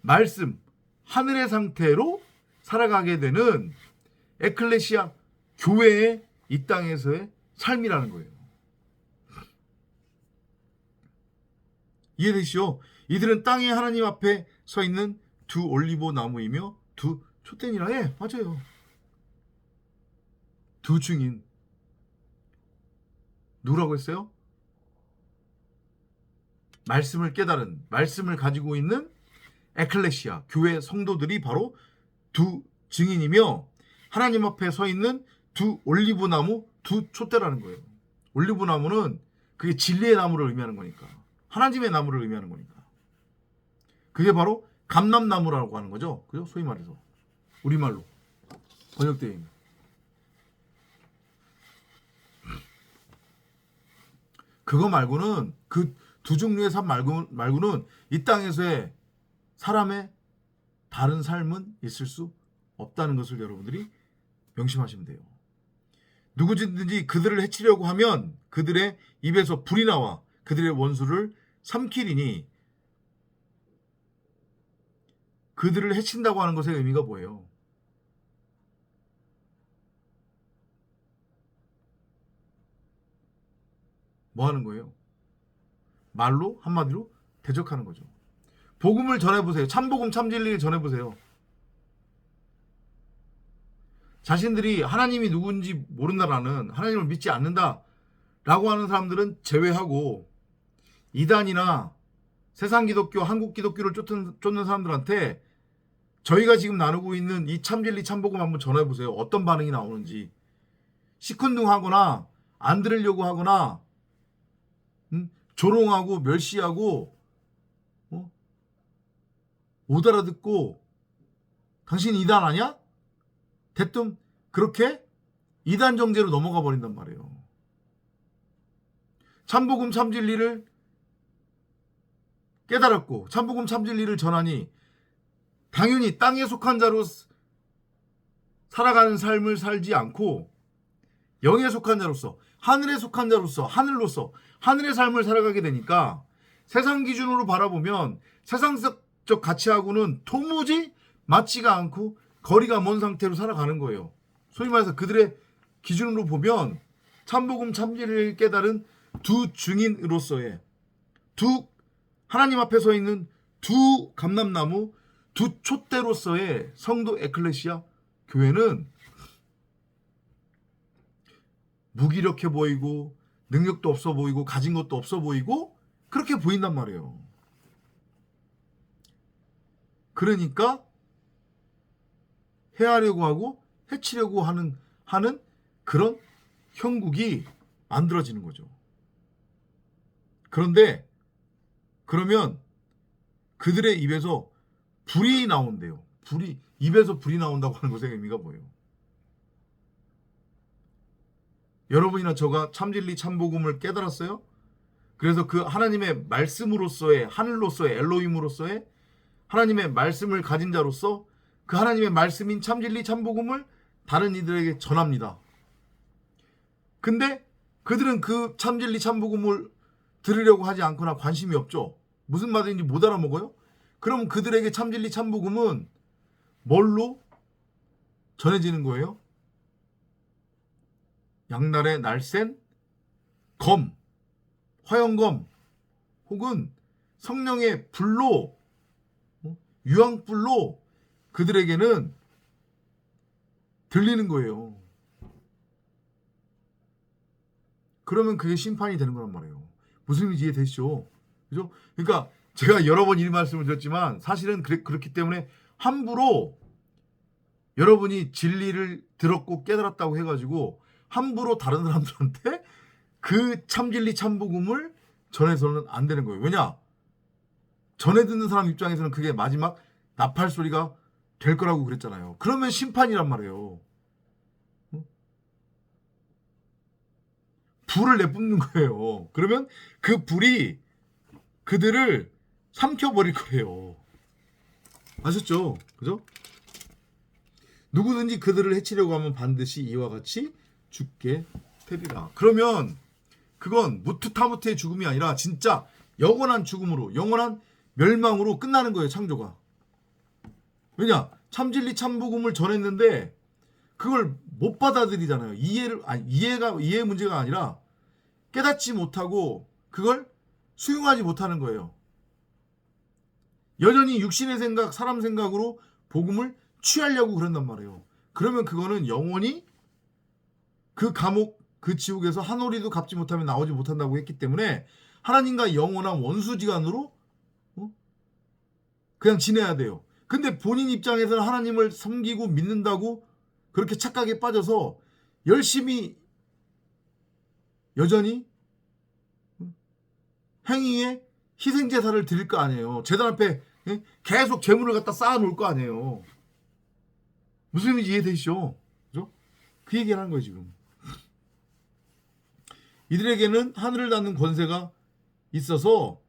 말씀, 하늘의 상태로 살아가게 되는 에클레시아, 교회의 이 땅에서의 삶이라는 거예요. 이해되시죠? 이들은 땅에 하나님 앞에 서 있는 두 올리브 나무이며 두 촛대니라. 예, 맞아요. 두 증인. 누구라고 했어요? 말씀을 깨달은, 말씀을 가지고 있는 에클레시아, 교회 성도들이 바로 두 증인이며 하나님 앞에 서 있는 두 올리브 나무, 두 촛대라는 거예요. 올리브 나무는 그게 진리의 나무를 의미하는 거니까. 하나님의 나무를 의미하는 거니까. 그게 바로 감람나무라고 하는 거죠. 그죠? 소위 말해서. 우리말로 번역되어 있는. 그거 말고는, 그 두 종류의 삶 말고는 이 땅에서의 사람의 다른 삶은 있을 수 없다는 것을 여러분들이 명심하시면 돼요. 누구든지 그들을 해치려고 하면 그들의 입에서 불이 나와 그들의 원수를 삼키리니, 그들을 해친다고 하는 것의 의미가 뭐예요? 뭐 하는 거예요? 말로, 한마디로 대적하는 거죠. 복음을 전해보세요. 참복음, 참진리를 전해보세요. 자신들이 하나님이 누군지 모른다라는, 하나님을 믿지 않는다라고 하는 사람들은 제외하고, 이단이나 세상 기독교, 한국 기독교를 쫓는 사람들한테 저희가 지금 나누고 있는 이 참진리, 참복음 한번 전해보세요. 어떤 반응이 나오는지. 시큰둥하거나 안 들으려고 하거나 조롱하고 멸시하고 못 알아듣고 당신 이단 아냐? 대뜸 그렇게 이단 정제로 넘어가 버린단 말이에요. 참복음 참진리를 깨달았고 참복음 참진리를 전하니 당연히 땅에 속한 자로 살아가는 삶을 살지 않고 영에 속한 자로서, 하늘에 속한 자로서, 하늘로서 하늘의 삶을 살아가게 되니까 세상 기준으로 바라보면 세상적 가치하고는 도무지 맞지가 않고 거리가 먼 상태로 살아가는 거예요. 소위 말해서 그들의 기준으로 보면 참복음 참진리를 깨달은 두 증인으로서의, 두 하나님 앞에 서 있는 두 감람나무, 두 촛대로서의 성도 에클레시아 교회는 무기력해 보이고 능력도 없어 보이고 가진 것도 없어 보이고 그렇게 보인단 말이에요. 그러니까 해하려고 하고 해치려고 하는 그런 형국이 만들어지는 거죠. 그런데 그러면 그들의 입에서 불이 나온대요. 입에서 불이 나온다고 하는 것의 의미가 뭐예요? 여러분이나 저가 참진리 참복음을 깨달았어요? 그래서 그 하나님의 말씀으로서의 하늘로서의 엘로힘으로서의 하나님의 말씀을 가진 자로서 그 하나님의 말씀인 참진리 참복음을 다른 이들에게 전합니다. 근데 그들은 그 참진리 참복음을 들으려고 하지 않거나 관심이 없죠. 무슨 말인지 못 알아먹어요? 그럼 그들에게 참진리 참복음은 뭘로 전해지는 거예요? 양날의 날쌘 검, 화영검 혹은 성령의 불로 유황불로 그들에게는 들리는 거예요. 그러면 그게 심판이 되는 거란 말이에요. 무슨 의미인지 이해되시죠? 그죠? 그러니까 제가 여러 번 이 말씀을 드렸지만 사실은 그렇기 때문에 함부로 여러분이 진리를 들었고 깨달았다고 해가지고 함부로 다른 사람들한테 그 참진리 참복음을 전해서는 안 되는 거예요. 왜냐? 전해 듣는 사람 입장에서는 그게 마지막 나팔 소리가 될 거라고 그랬잖아요. 그러면 심판이란 말이에요. 불을 내뿜는 거예요. 그러면 그 불이 그들을 삼켜버릴 거예요. 아셨죠? 그죠? 누구든지 그들을 해치려고 하면 반드시 이와 같이 죽게 되리라. 그러면 그건 무투타무트의 죽음이 아니라 진짜 영원한 죽음으로, 영원한 멸망으로 끝나는 거예요, 창조가. 왜냐? 참진리 참복음을 전했는데 그걸 못 받아들이잖아요. 이해의 문제가 아니라 깨닫지 못하고 그걸 수용하지 못하는 거예요. 여전히 육신의 생각, 사람 생각으로 복음을 취하려고 그런단 말이에요. 그러면 그거는 영원히 그 감옥, 그 지옥에서 한 오리도 갚지 못하면 나오지 못한다고 했기 때문에 하나님과 영원한 원수지간으로 그냥 지내야 돼요. 근데 본인 입장에서는 하나님을 섬기고 믿는다고 그렇게 착각에 빠져서 열심히 여전히 행위에 희생제사를 드릴 거 아니에요. 제단 앞에 계속 재물을 갖다 쌓아놓을 거 아니에요. 무슨 의미인지 이해되시죠? 그죠? 그 얘기를 하는 거예요, 지금. 이들에게는 하늘을 닫는 권세가 있어서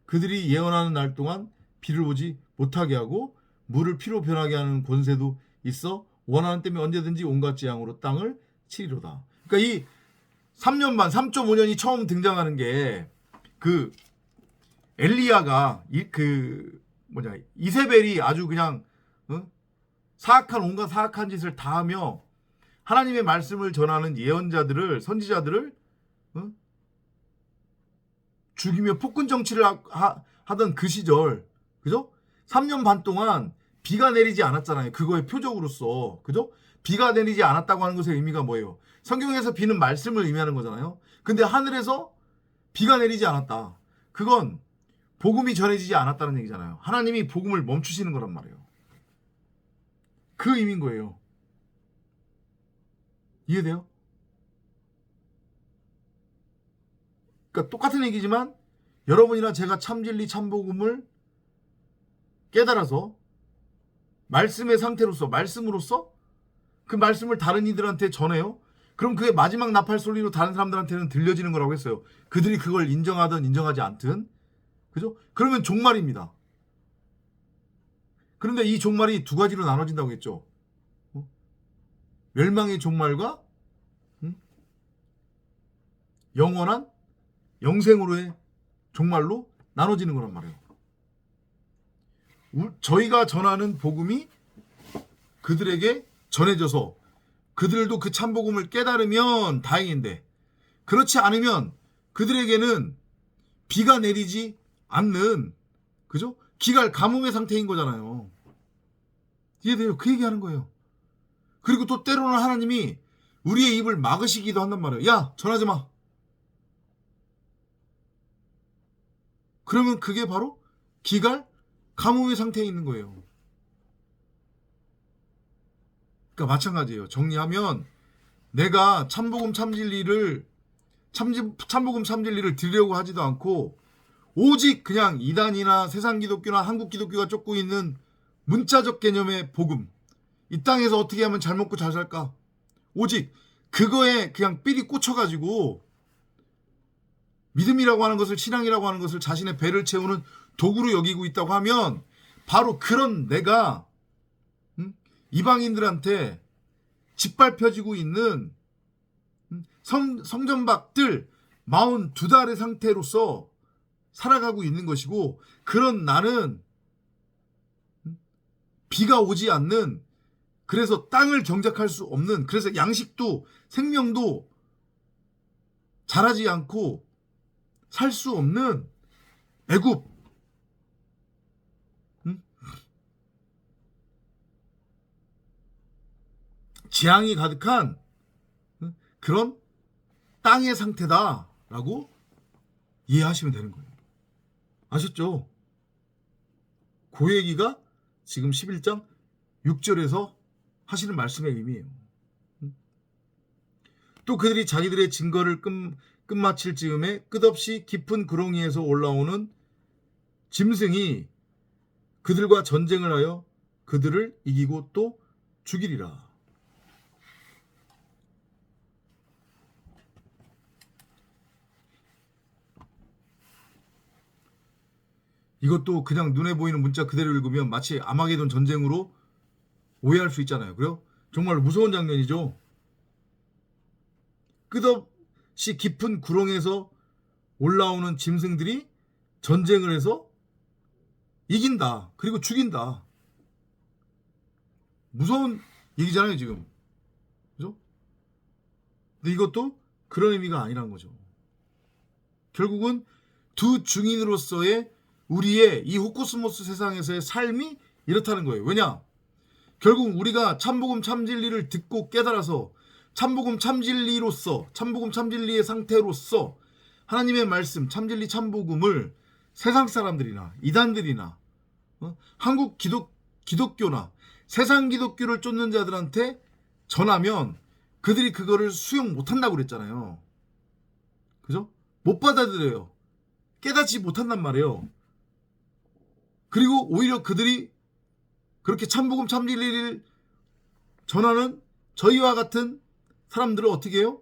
그들이 예언하는 날 동안 비를 오지 못하게 하고 물을 피로 변하게 하는 권세도 있어 원하는 때면 언제든지 온갖 재앙으로 땅을 치리로다. 그러니까 이 3년 반, 3.5년이 처음 등장하는 게 그 엘리야가 이세벨이 아주 그냥 온갖 사악한 짓을 다 하며 하나님의 말씀을 전하는 예언자들을, 선지자들을 죽이며 폭군 정치를 하던 그 시절, 그죠? 3년 반 동안 비가 내리지 않았잖아요. 그거의 표적으로서, 그죠? 비가 내리지 않았다고 하는 것의 의미가 뭐예요? 성경에서 비는 말씀을 의미하는 거잖아요. 근데 하늘에서 비가 내리지 않았다. 그건 복음이 전해지지 않았다는 얘기잖아요. 하나님이 복음을 멈추시는 거란 말이에요. 그 의미인 거예요. 이해돼요? 그러니까 똑같은 얘기지만 여러분이나 제가 참진리 참복음을 깨달아서 말씀의 상태로서, 말씀으로서 그 말씀을 다른 이들한테 전해요. 그럼 그게 마지막 나팔 소리로 다른 사람들한테는 들려지는 거라고 했어요. 그들이 그걸 인정하든 인정하지 않든. 그죠? 그러면 종말입니다. 그런데 이 종말이 두 가지로 나눠진다고 했죠. 멸망의 종말과 영원한 영생으로의 종말로 나눠지는 거란 말이에요. 저희가 전하는 복음이 그들에게 전해져서 그들도 그 참복음을 깨달으면 다행인데, 그렇지 않으면 그들에게는 비가 내리지 않는, 그죠? 기갈 가뭄의 상태인 거잖아요. 이해돼요? 그 얘기하는 거예요. 그리고 또 때로는 하나님이 우리의 입을 막으시기도 한단 말이에요. 야, 전하지 마. 그러면 그게 바로 기갈, 가뭄의 상태에 있는 거예요. 그러니까 마찬가지예요. 정리하면 내가 참복음 참진리를 드리려고 하지도 않고 오직 그냥 이단이나 세상 기독교나 한국 기독교가 쫓고 있는 문자적 개념의 복음, 이 땅에서 어떻게 하면 잘 먹고 잘 살까, 오직 그거에 그냥 삘이 꽂혀가지고 믿음이라고 하는 것을, 신앙이라고 하는 것을 자신의 배를 채우는 도구로 여기고 있다고 하면 바로 그런 내가 이방인들한테 짓밟혀지고 있는 성전박들 42달의 상태로서 살아가고 있는 것이고, 그런 나는 비가 오지 않는, 그래서 땅을 경작할 수 없는, 그래서 양식도 생명도 자라지 않고 살 수 없는 애굽, 재앙이 가득한 그런 땅의 상태다라고 이해하시면 되는 거예요. 아셨죠? 그 얘기가 지금 11장 6절에서 하시는 말씀의 의미예요. 또 그들이 자기들의 증거를 끝마칠 즈음에 끝없이 깊은 구렁이에서 올라오는 짐승이 그들과 전쟁을 하여 그들을 이기고 또 죽이리라. 이것도 그냥 눈에 보이는 문자 그대로 읽으면 마치 아마게돈 전쟁으로 오해할 수 있잖아요. 그래요? 정말 무서운 장면이죠. 끝없이 깊은 구렁에서 올라오는 짐승들이 전쟁을 해서 이긴다. 그리고 죽인다. 무서운 얘기잖아요, 지금. 그죠? 근데 이것도 그런 의미가 아니란 거죠. 결국은 두 증인으로서의 우리의 이 호코스모스 세상에서의 삶이 이렇다는 거예요. 왜냐? 결국 우리가 참복음 참진리를 듣고 깨달아서 참복음 참진리로서, 참복음 참진리의 상태로서 하나님의 말씀, 참진리 참복음을 세상 사람들이나 이단들이나 한국 기독교나 세상 기독교를 쫓는 자들한테 전하면 그들이 그거를 수용 못한다고 그랬잖아요. 그죠? 못 받아들여요. 깨닫지 못한단 말이에요. 그리고 오히려 그들이 그렇게 참복음 참진리를 전하는 저희와 같은 사람들을 어떻게 해요?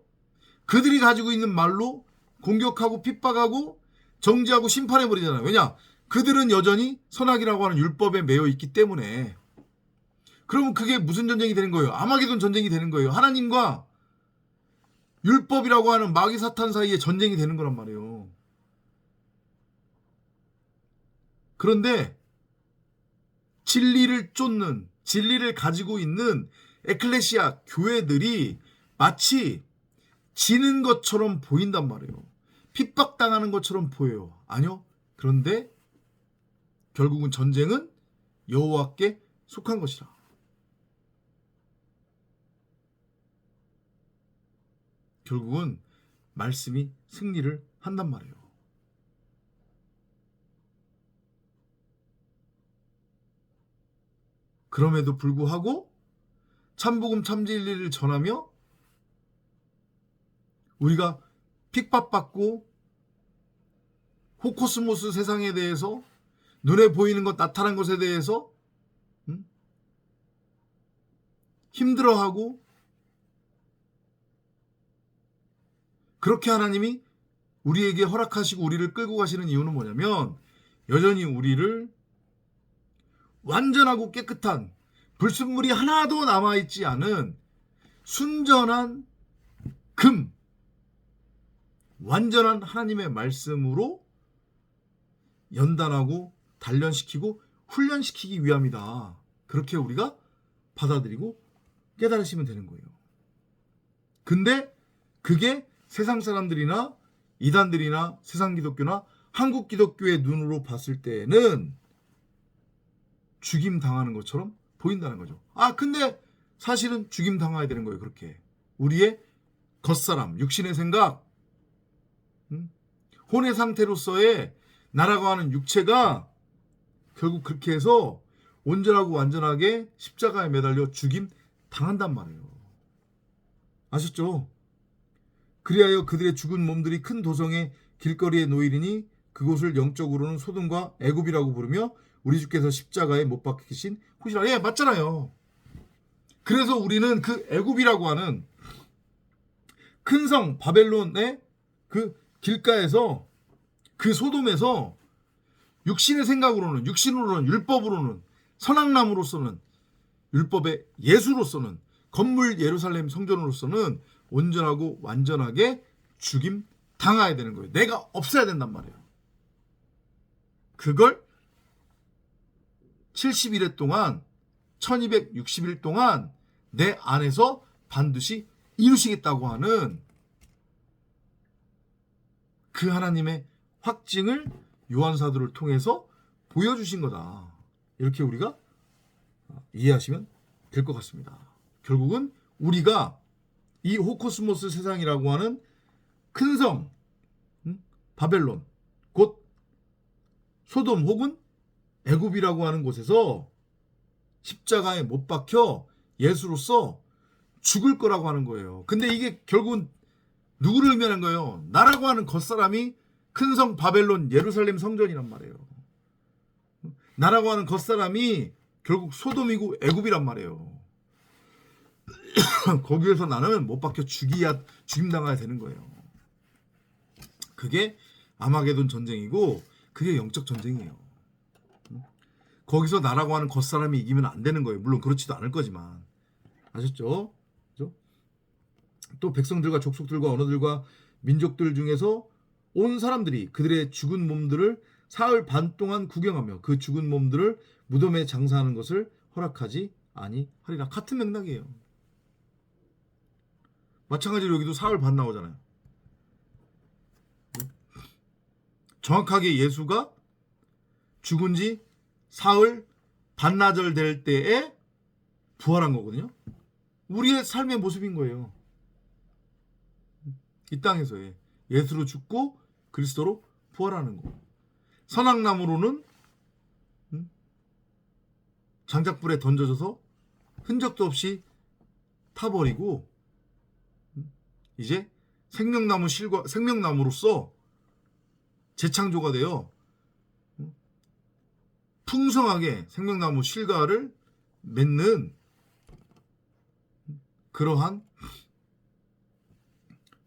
그들이 가지고 있는 말로 공격하고 핍박하고 정죄하고 심판해버리잖아요. 왜냐? 그들은 여전히 선악이라고 하는 율법에 매여 있기 때문에. 그러면 그게 무슨 전쟁이 되는 거예요? 아마게돈 전쟁이 되는 거예요. 하나님과 율법이라고 하는 마귀 사탄 사이에 전쟁이 되는 거란 말이에요. 그런데 진리를 쫓는, 진리를 가지고 있는 에클레시아 교회들이 마치 지는 것처럼 보인단 말이에요. 핍박당하는 것처럼 보여요. 아니요. 그런데 결국은 전쟁은 여호와께 속한 것이라. 결국은 말씀이 승리를 한단 말이에요. 그럼에도 불구하고 참복음 참진리를 전하며 우리가 핍박받고 호코스모스 세상에 대해서 눈에 보이는 것, 나타난 것에 대해서 힘들어하고, 그렇게 하나님이 우리에게 허락하시고 우리를 끌고 가시는 이유는 뭐냐면 여전히 우리를 완전하고 깨끗한, 불순물이 하나도 남아있지 않은 순전한 금, 완전한 하나님의 말씀으로 연단하고 단련시키고 훈련시키기 위함이다. 그렇게 우리가 받아들이고 깨달으시면 되는 거예요. 근데 그게 세상 사람들이나 이단들이나 세상 기독교나 한국 기독교의 눈으로 봤을 때는 죽임 당하는 것처럼 보인다는 거죠. 근데 사실은 죽임 당해야 되는 거예요. 그렇게. 우리의 겉사람, 육신의 생각, 혼의 상태로서의 나라고 하는 육체가 결국 그렇게 해서 온전하고 완전하게 십자가에 매달려 죽임 당한단 말이에요. 아셨죠? 그리하여 그들의 죽은 몸들이 큰 도성의 길거리에 놓이리니 그곳을 영적으로는 소돔과 애굽이라고 부르며 우리 주께서 십자가에 못 박히신 곳이라. 예, 맞잖아요. 그래서 우리는 그 애굽이라고 하는 큰 성 바벨론의 그 길가에서, 그 소돔에서 육신의 생각으로는, 육신으로는, 율법으로는, 선악나무로서는, 율법의 예수로서는, 건물 예루살렘 성전으로서는 온전하고 완전하게 죽임 당해야 되는 거예요. 내가 없어야 된단 말이에요. 그걸 70일에 동안, 1260일 동안 내 안에서 반드시 이루시겠다고 하는 그 하나님의 확증을 요한사도를 통해서 보여주신 거다. 이렇게 우리가 이해하시면 될 것 같습니다. 결국은 우리가 이 호코스모스 세상이라고 하는 큰 성 바벨론, 곧 소돔 혹은 애굽이라고 하는 곳에서 십자가에 못 박혀 예수로서 죽을 거라고 하는 거예요. 근데 이게 결국은 누구를 의미하는 거예요? 나라고 하는 겉사람이 큰 성 바벨론 예루살렘 성전이란 말이에요. 나라고 하는 겉사람이 결국 소돔이고 애굽이란 말이에요. 거기에서 나는 못 박혀 죽임당해야 되는 거예요. 그게 아마게돈 전쟁이고 그게 영적 전쟁이에요. 거기서 나라고 하는 겉사람이 이기면 안 되는 거예요. 물론 그렇지도 않을 거지만. 아셨죠? 그죠? 또 백성들과 족속들과 언어들과 민족들 중에서 온 사람들이 그들의 죽은 몸들을 사흘 반 동안 구경하며 그 죽은 몸들을 무덤에 장사하는 것을 허락하지 아니하리라. 같은 맥락이에요. 마찬가지로 여기도 사흘 반 나오잖아요. 정확하게 예수가 죽은 지 사흘 반나절 될 때에 부활한 거거든요. 우리의 삶의 모습인 거예요. 이 땅에서의 예수로 죽고 그리스도로 부활하는 거. 선악나무로는 장작불에 던져져서 흔적도 없이 타버리고 이제 생명나무로서 재창조가 되어 풍성하게 생명나무 실과를 맺는 그러한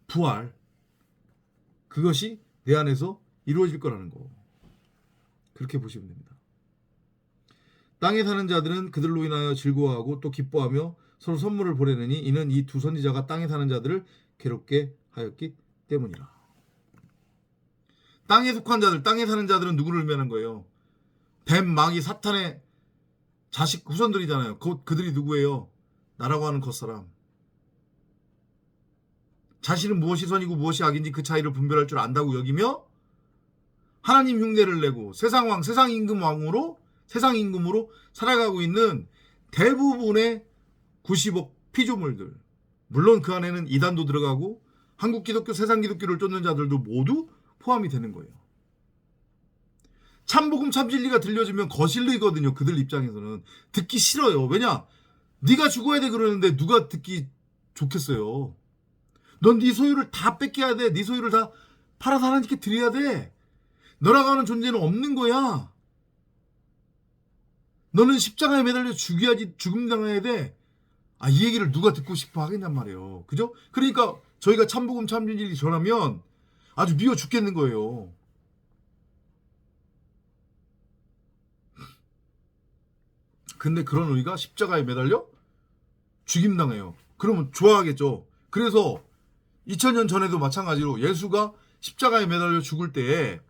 부활, 그것이 내 안에서 이루어질 거라는 거. 그렇게 보시면 됩니다. 땅에 사는 자들은 그들로 인하여 즐거워하고 또 기뻐하며 서로 선물을 보내느니 이는 이 두 선지자가 땅에 사는 자들을 괴롭게 하였기 때문이라. 땅에 속한 자들, 땅에 사는 자들은 누구를 의미하는 거예요? 뱀, 마귀, 사탄의 자식 후손들이잖아요. 그들이 누구예요? 나라고 하는 겉사람. 자신은 무엇이 선이고 무엇이 악인지 그 차이를 분별할 줄 안다고 여기며 하나님 흉내를 내고 세상 임금으로 살아가고 있는 대부분의 90억 피조물들, 물론 그 안에는 이단도 들어가고 한국 기독교, 세상 기독교를 쫓는 자들도 모두 포함이 되는 거예요. 참복음 참진리가 들려주면 거슬리거든요. 그들 입장에서는 듣기 싫어요. 왜냐? 네가 죽어야 돼 그러는데 누가 듣기 좋겠어요. 넌 네 소유를 다 뺏겨야 돼. 네 소유를 다 팔아서 하나님께 드려야 돼. 너라고 하는 존재는 없는 거야. 너는 십자가에 매달려 죽임당해야 돼. 이 얘기를 누가 듣고 싶어 하겠냔 말이에요. 그죠? 그러니까 저희가 참복음 참진리 전하면 아주 미워 죽겠는 거예요. 근데 그런 우리가 십자가에 매달려 죽임당해요. 그러면 좋아하겠죠. 그래서 2000년 전에도 마찬가지로 예수가 십자가에 매달려 죽을 때에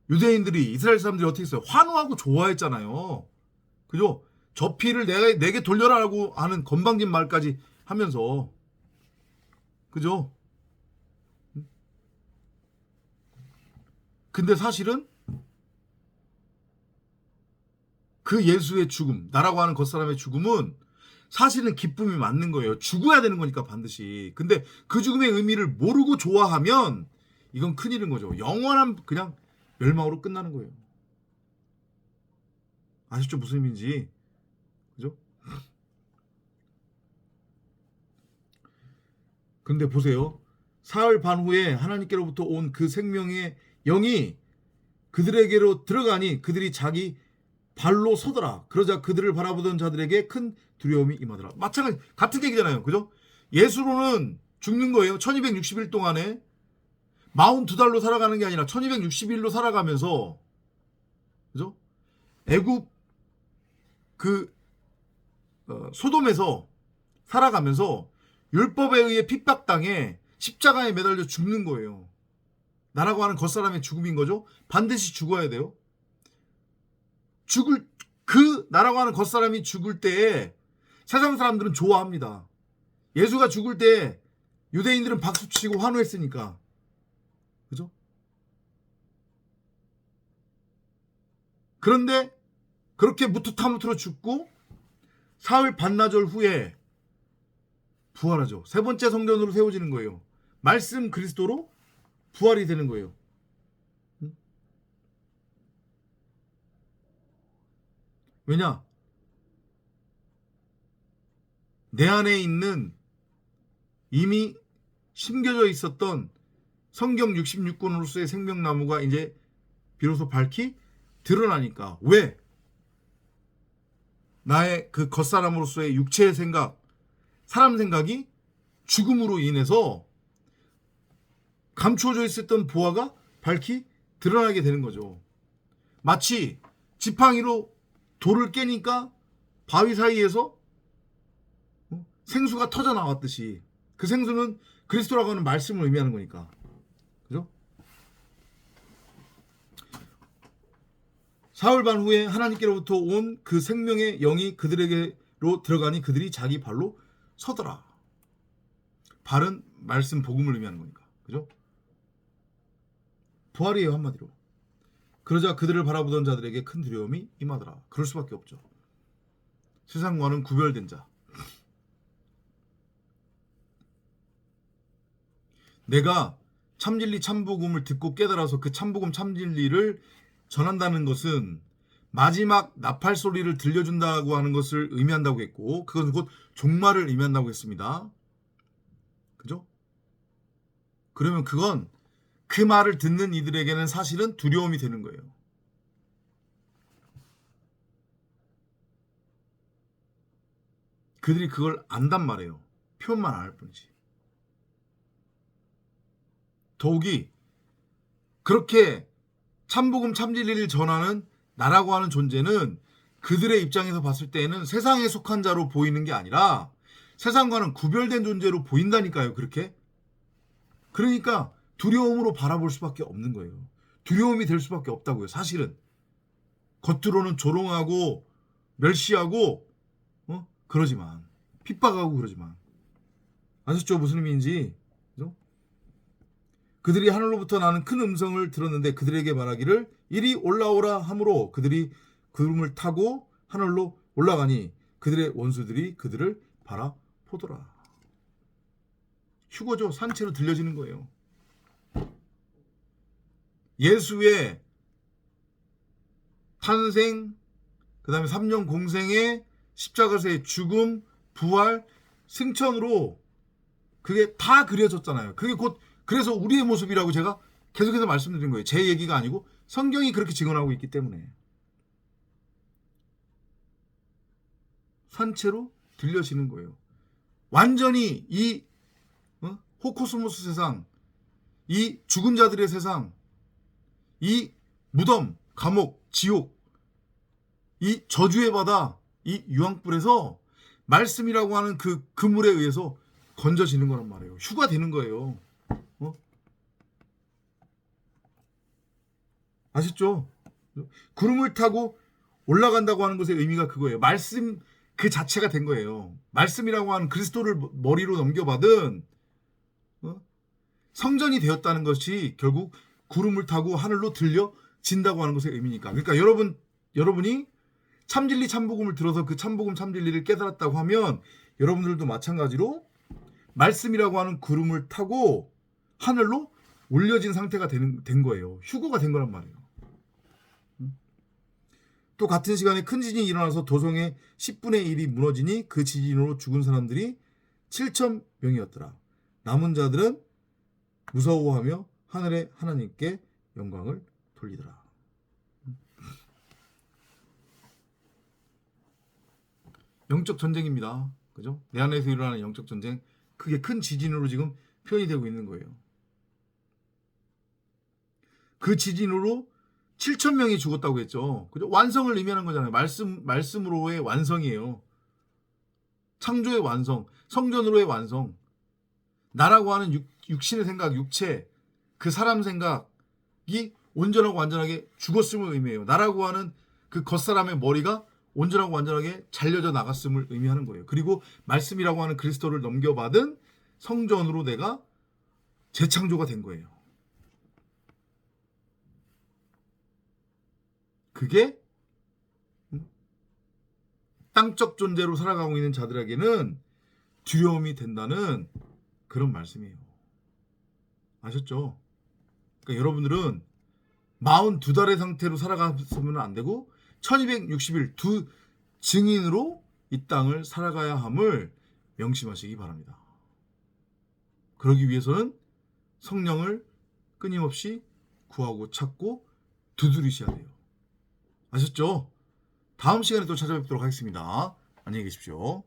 유대인들이, 이스라엘 사람들이 어떻게 했어요? 환호하고 좋아했잖아요. 그죠? 저 피를 내게 돌려라라고 하는 건방진 말까지 하면서. 그죠? 근데 사실은 그 예수의 죽음, 나라고 하는 겉사람의 죽음은 사실은 기쁨이 맞는 거예요. 죽어야 되는 거니까 반드시. 근데 그 죽음의 의미를 모르고 좋아하면 이건 큰일인 거죠. 영원한 그냥 멸망으로 끝나는 거예요. 아시죠? 무슨 의미인지. 그죠? 근데 보세요. 사흘 반 후에 하나님께로부터 온 그 생명의 영이 그들에게로 들어가니 그들이 자기 발로 서더라. 그러자 그들을 바라보던 자들에게 큰 두려움이 임하더라. 마찬가지 같은 얘기잖아요. 그죠? 예수로는 죽는 거예요. 1260일 동안에 42달로 살아가는 게 아니라 1260일로 살아가면서 그죠? 애굽 그 소돔에서 살아가면서 율법에 의해 핍박당해 십자가에 매달려 죽는 거예요. 나라고 하는 겉사람의 죽음인 거죠. 반드시 죽어야 돼요. 그 나라고 하는 겉사람이 죽을 때에 세상 사람들은 좋아합니다. 예수가 죽을 때 유대인들은 박수치고 환호했으니까. 그죠? 그런데 그렇게 무투타무투로 죽고 사흘 반나절 후에 부활하죠. 세 번째 성전으로 세워지는 거예요. 말씀 그리스도로 부활이 되는 거예요. 왜냐? 내 안에 있는 이미 심겨져 있었던 성경 66권으로서의 생명나무가 이제 비로소 밝히 드러나니까. 왜? 나의 그 겉사람으로서의 육체의 생각, 사람 생각이 죽음으로 인해서 감추어져 있었던 보화가 밝히 드러나게 되는 거죠. 마치 지팡이로 돌을 깨니까 바위 사이에서 생수가 터져 나왔듯이 그 생수는 그리스도라고 하는 말씀을 의미하는 거니까. 그죠? 사흘 반 후에 하나님께로부터 온 그 생명의 영이 그들에게로 들어가니 그들이 자기 발로 서더라. 발은 말씀 복음을 의미하는 거니까. 그죠? 부활이에요, 한마디로. 그러자 그들을 바라보던 자들에게 큰 두려움이 임하더라. 그럴 수밖에 없죠. 세상과는 구별된 자. 내가 참진리 참복음을 듣고 깨달아서 그 참복음 참진리를 전한다는 것은 마지막 나팔 소리를 들려준다고 하는 것을 의미한다고 했고, 그것은 곧 종말을 의미한다고 했습니다. 그죠? 그러면 그건 그 말을 듣는 이들에게는 사실은 두려움이 되는 거예요. 그들이 그걸 안단 말이에요. 표현만 안 할 뿐이지. 더욱이 그렇게 참복음 참진리를 전하는 나라고 하는 존재는 그들의 입장에서 봤을 때에는 세상에 속한 자로 보이는 게 아니라 세상과는 구별된 존재로 보인다니까요. 그렇게. 그러니까 두려움으로 바라볼 수밖에 없는 거예요. 두려움이 될 수밖에 없다고요. 사실은. 겉으로는 조롱하고 멸시하고 그러지만 핍박하고 그러지만. 아셨죠? 무슨 의미인지. 그죠? 그들이 하늘로부터 나는 큰 음성을 들었는데 그들에게 말하기를 이리 올라오라 하므로 그들이 구름을 타고 하늘로 올라가니 그들의 원수들이 그들을 바라보더라. 휴거죠. 산채로 들려지는 거예요. 예수의 탄생, 그 다음에 3년 공생의 십자가에서의 죽음, 부활, 승천으로 그게 다 그려졌잖아요. 그게 곧 그래서 우리의 모습이라고 제가 계속해서 말씀드린 거예요. 제 얘기가 아니고 성경이 그렇게 증언하고 있기 때문에. 산채로 들려지는 거예요. 완전히 이 호코스모스 세상, 이 죽은 자들의 세상, 이 무덤, 감옥, 지옥, 이 저주의 바다, 이 유황불에서 말씀이라고 하는 그 그물에 의해서 건져지는 거란 말이에요. 휴가 되는 거예요. 아셨죠? 구름을 타고 올라간다고 하는 것의 의미가 그거예요. 말씀 그 자체가 된 거예요. 말씀이라고 하는 그리스도를 머리로 넘겨받은 성전이 되었다는 것이 결국 구름을 타고 하늘로 들려진다고 하는 것의 의미니까. 그러니까 여러분이 참진리 참복음을 들어서 그 참복음 참진리를 깨달았다고 하면 여러분들도 마찬가지로 말씀이라고 하는 구름을 타고 하늘로 올려진 상태가 된 거예요. 휴거가 된 거란 말이에요. 또 같은 시간에 큰 지진이 일어나서 도성의 10분의 1이 무너지니 그 지진으로 죽은 사람들이 7천 명이었더라. 남은 자들은 무서워하며 하늘의 하나님께 영광을 돌리더라. 영적 전쟁입니다. 그죠? 내 안에서 일어나는 영적 전쟁. 그게 큰 지진으로 지금 표현이 되고 있는 거예요. 그 지진으로 7천 명이 죽었다고 했죠. 그죠? 완성을 의미하는 거잖아요. 말씀으로의 완성이에요. 창조의 완성, 성전으로의 완성. 나라고 하는 육신의 생각, 육체, 그 사람 생각이 온전하고 완전하게 죽었음을 의미해요. 나라고 하는 그 겉사람의 머리가 온전하고 완전하게 잘려져 나갔음을 의미하는 거예요. 그리고 말씀이라고 하는 그리스도를 넘겨받은 성전으로 내가 재창조가 된 거예요. 그게 땅적 존재로 살아가고 있는 자들에게는 두려움이 된다는 그런 말씀이에요. 아셨죠? 그러니까 여러분들은 42달의 상태로 살아갔으면 안 되고 1260일 두 증인으로 이 땅을 살아가야 함을 명심하시기 바랍니다. 그러기 위해서는 성령을 끊임없이 구하고 찾고 두드리셔야 돼요. 아셨죠? 다음 시간에 또 찾아뵙도록 하겠습니다. 안녕히 계십시오.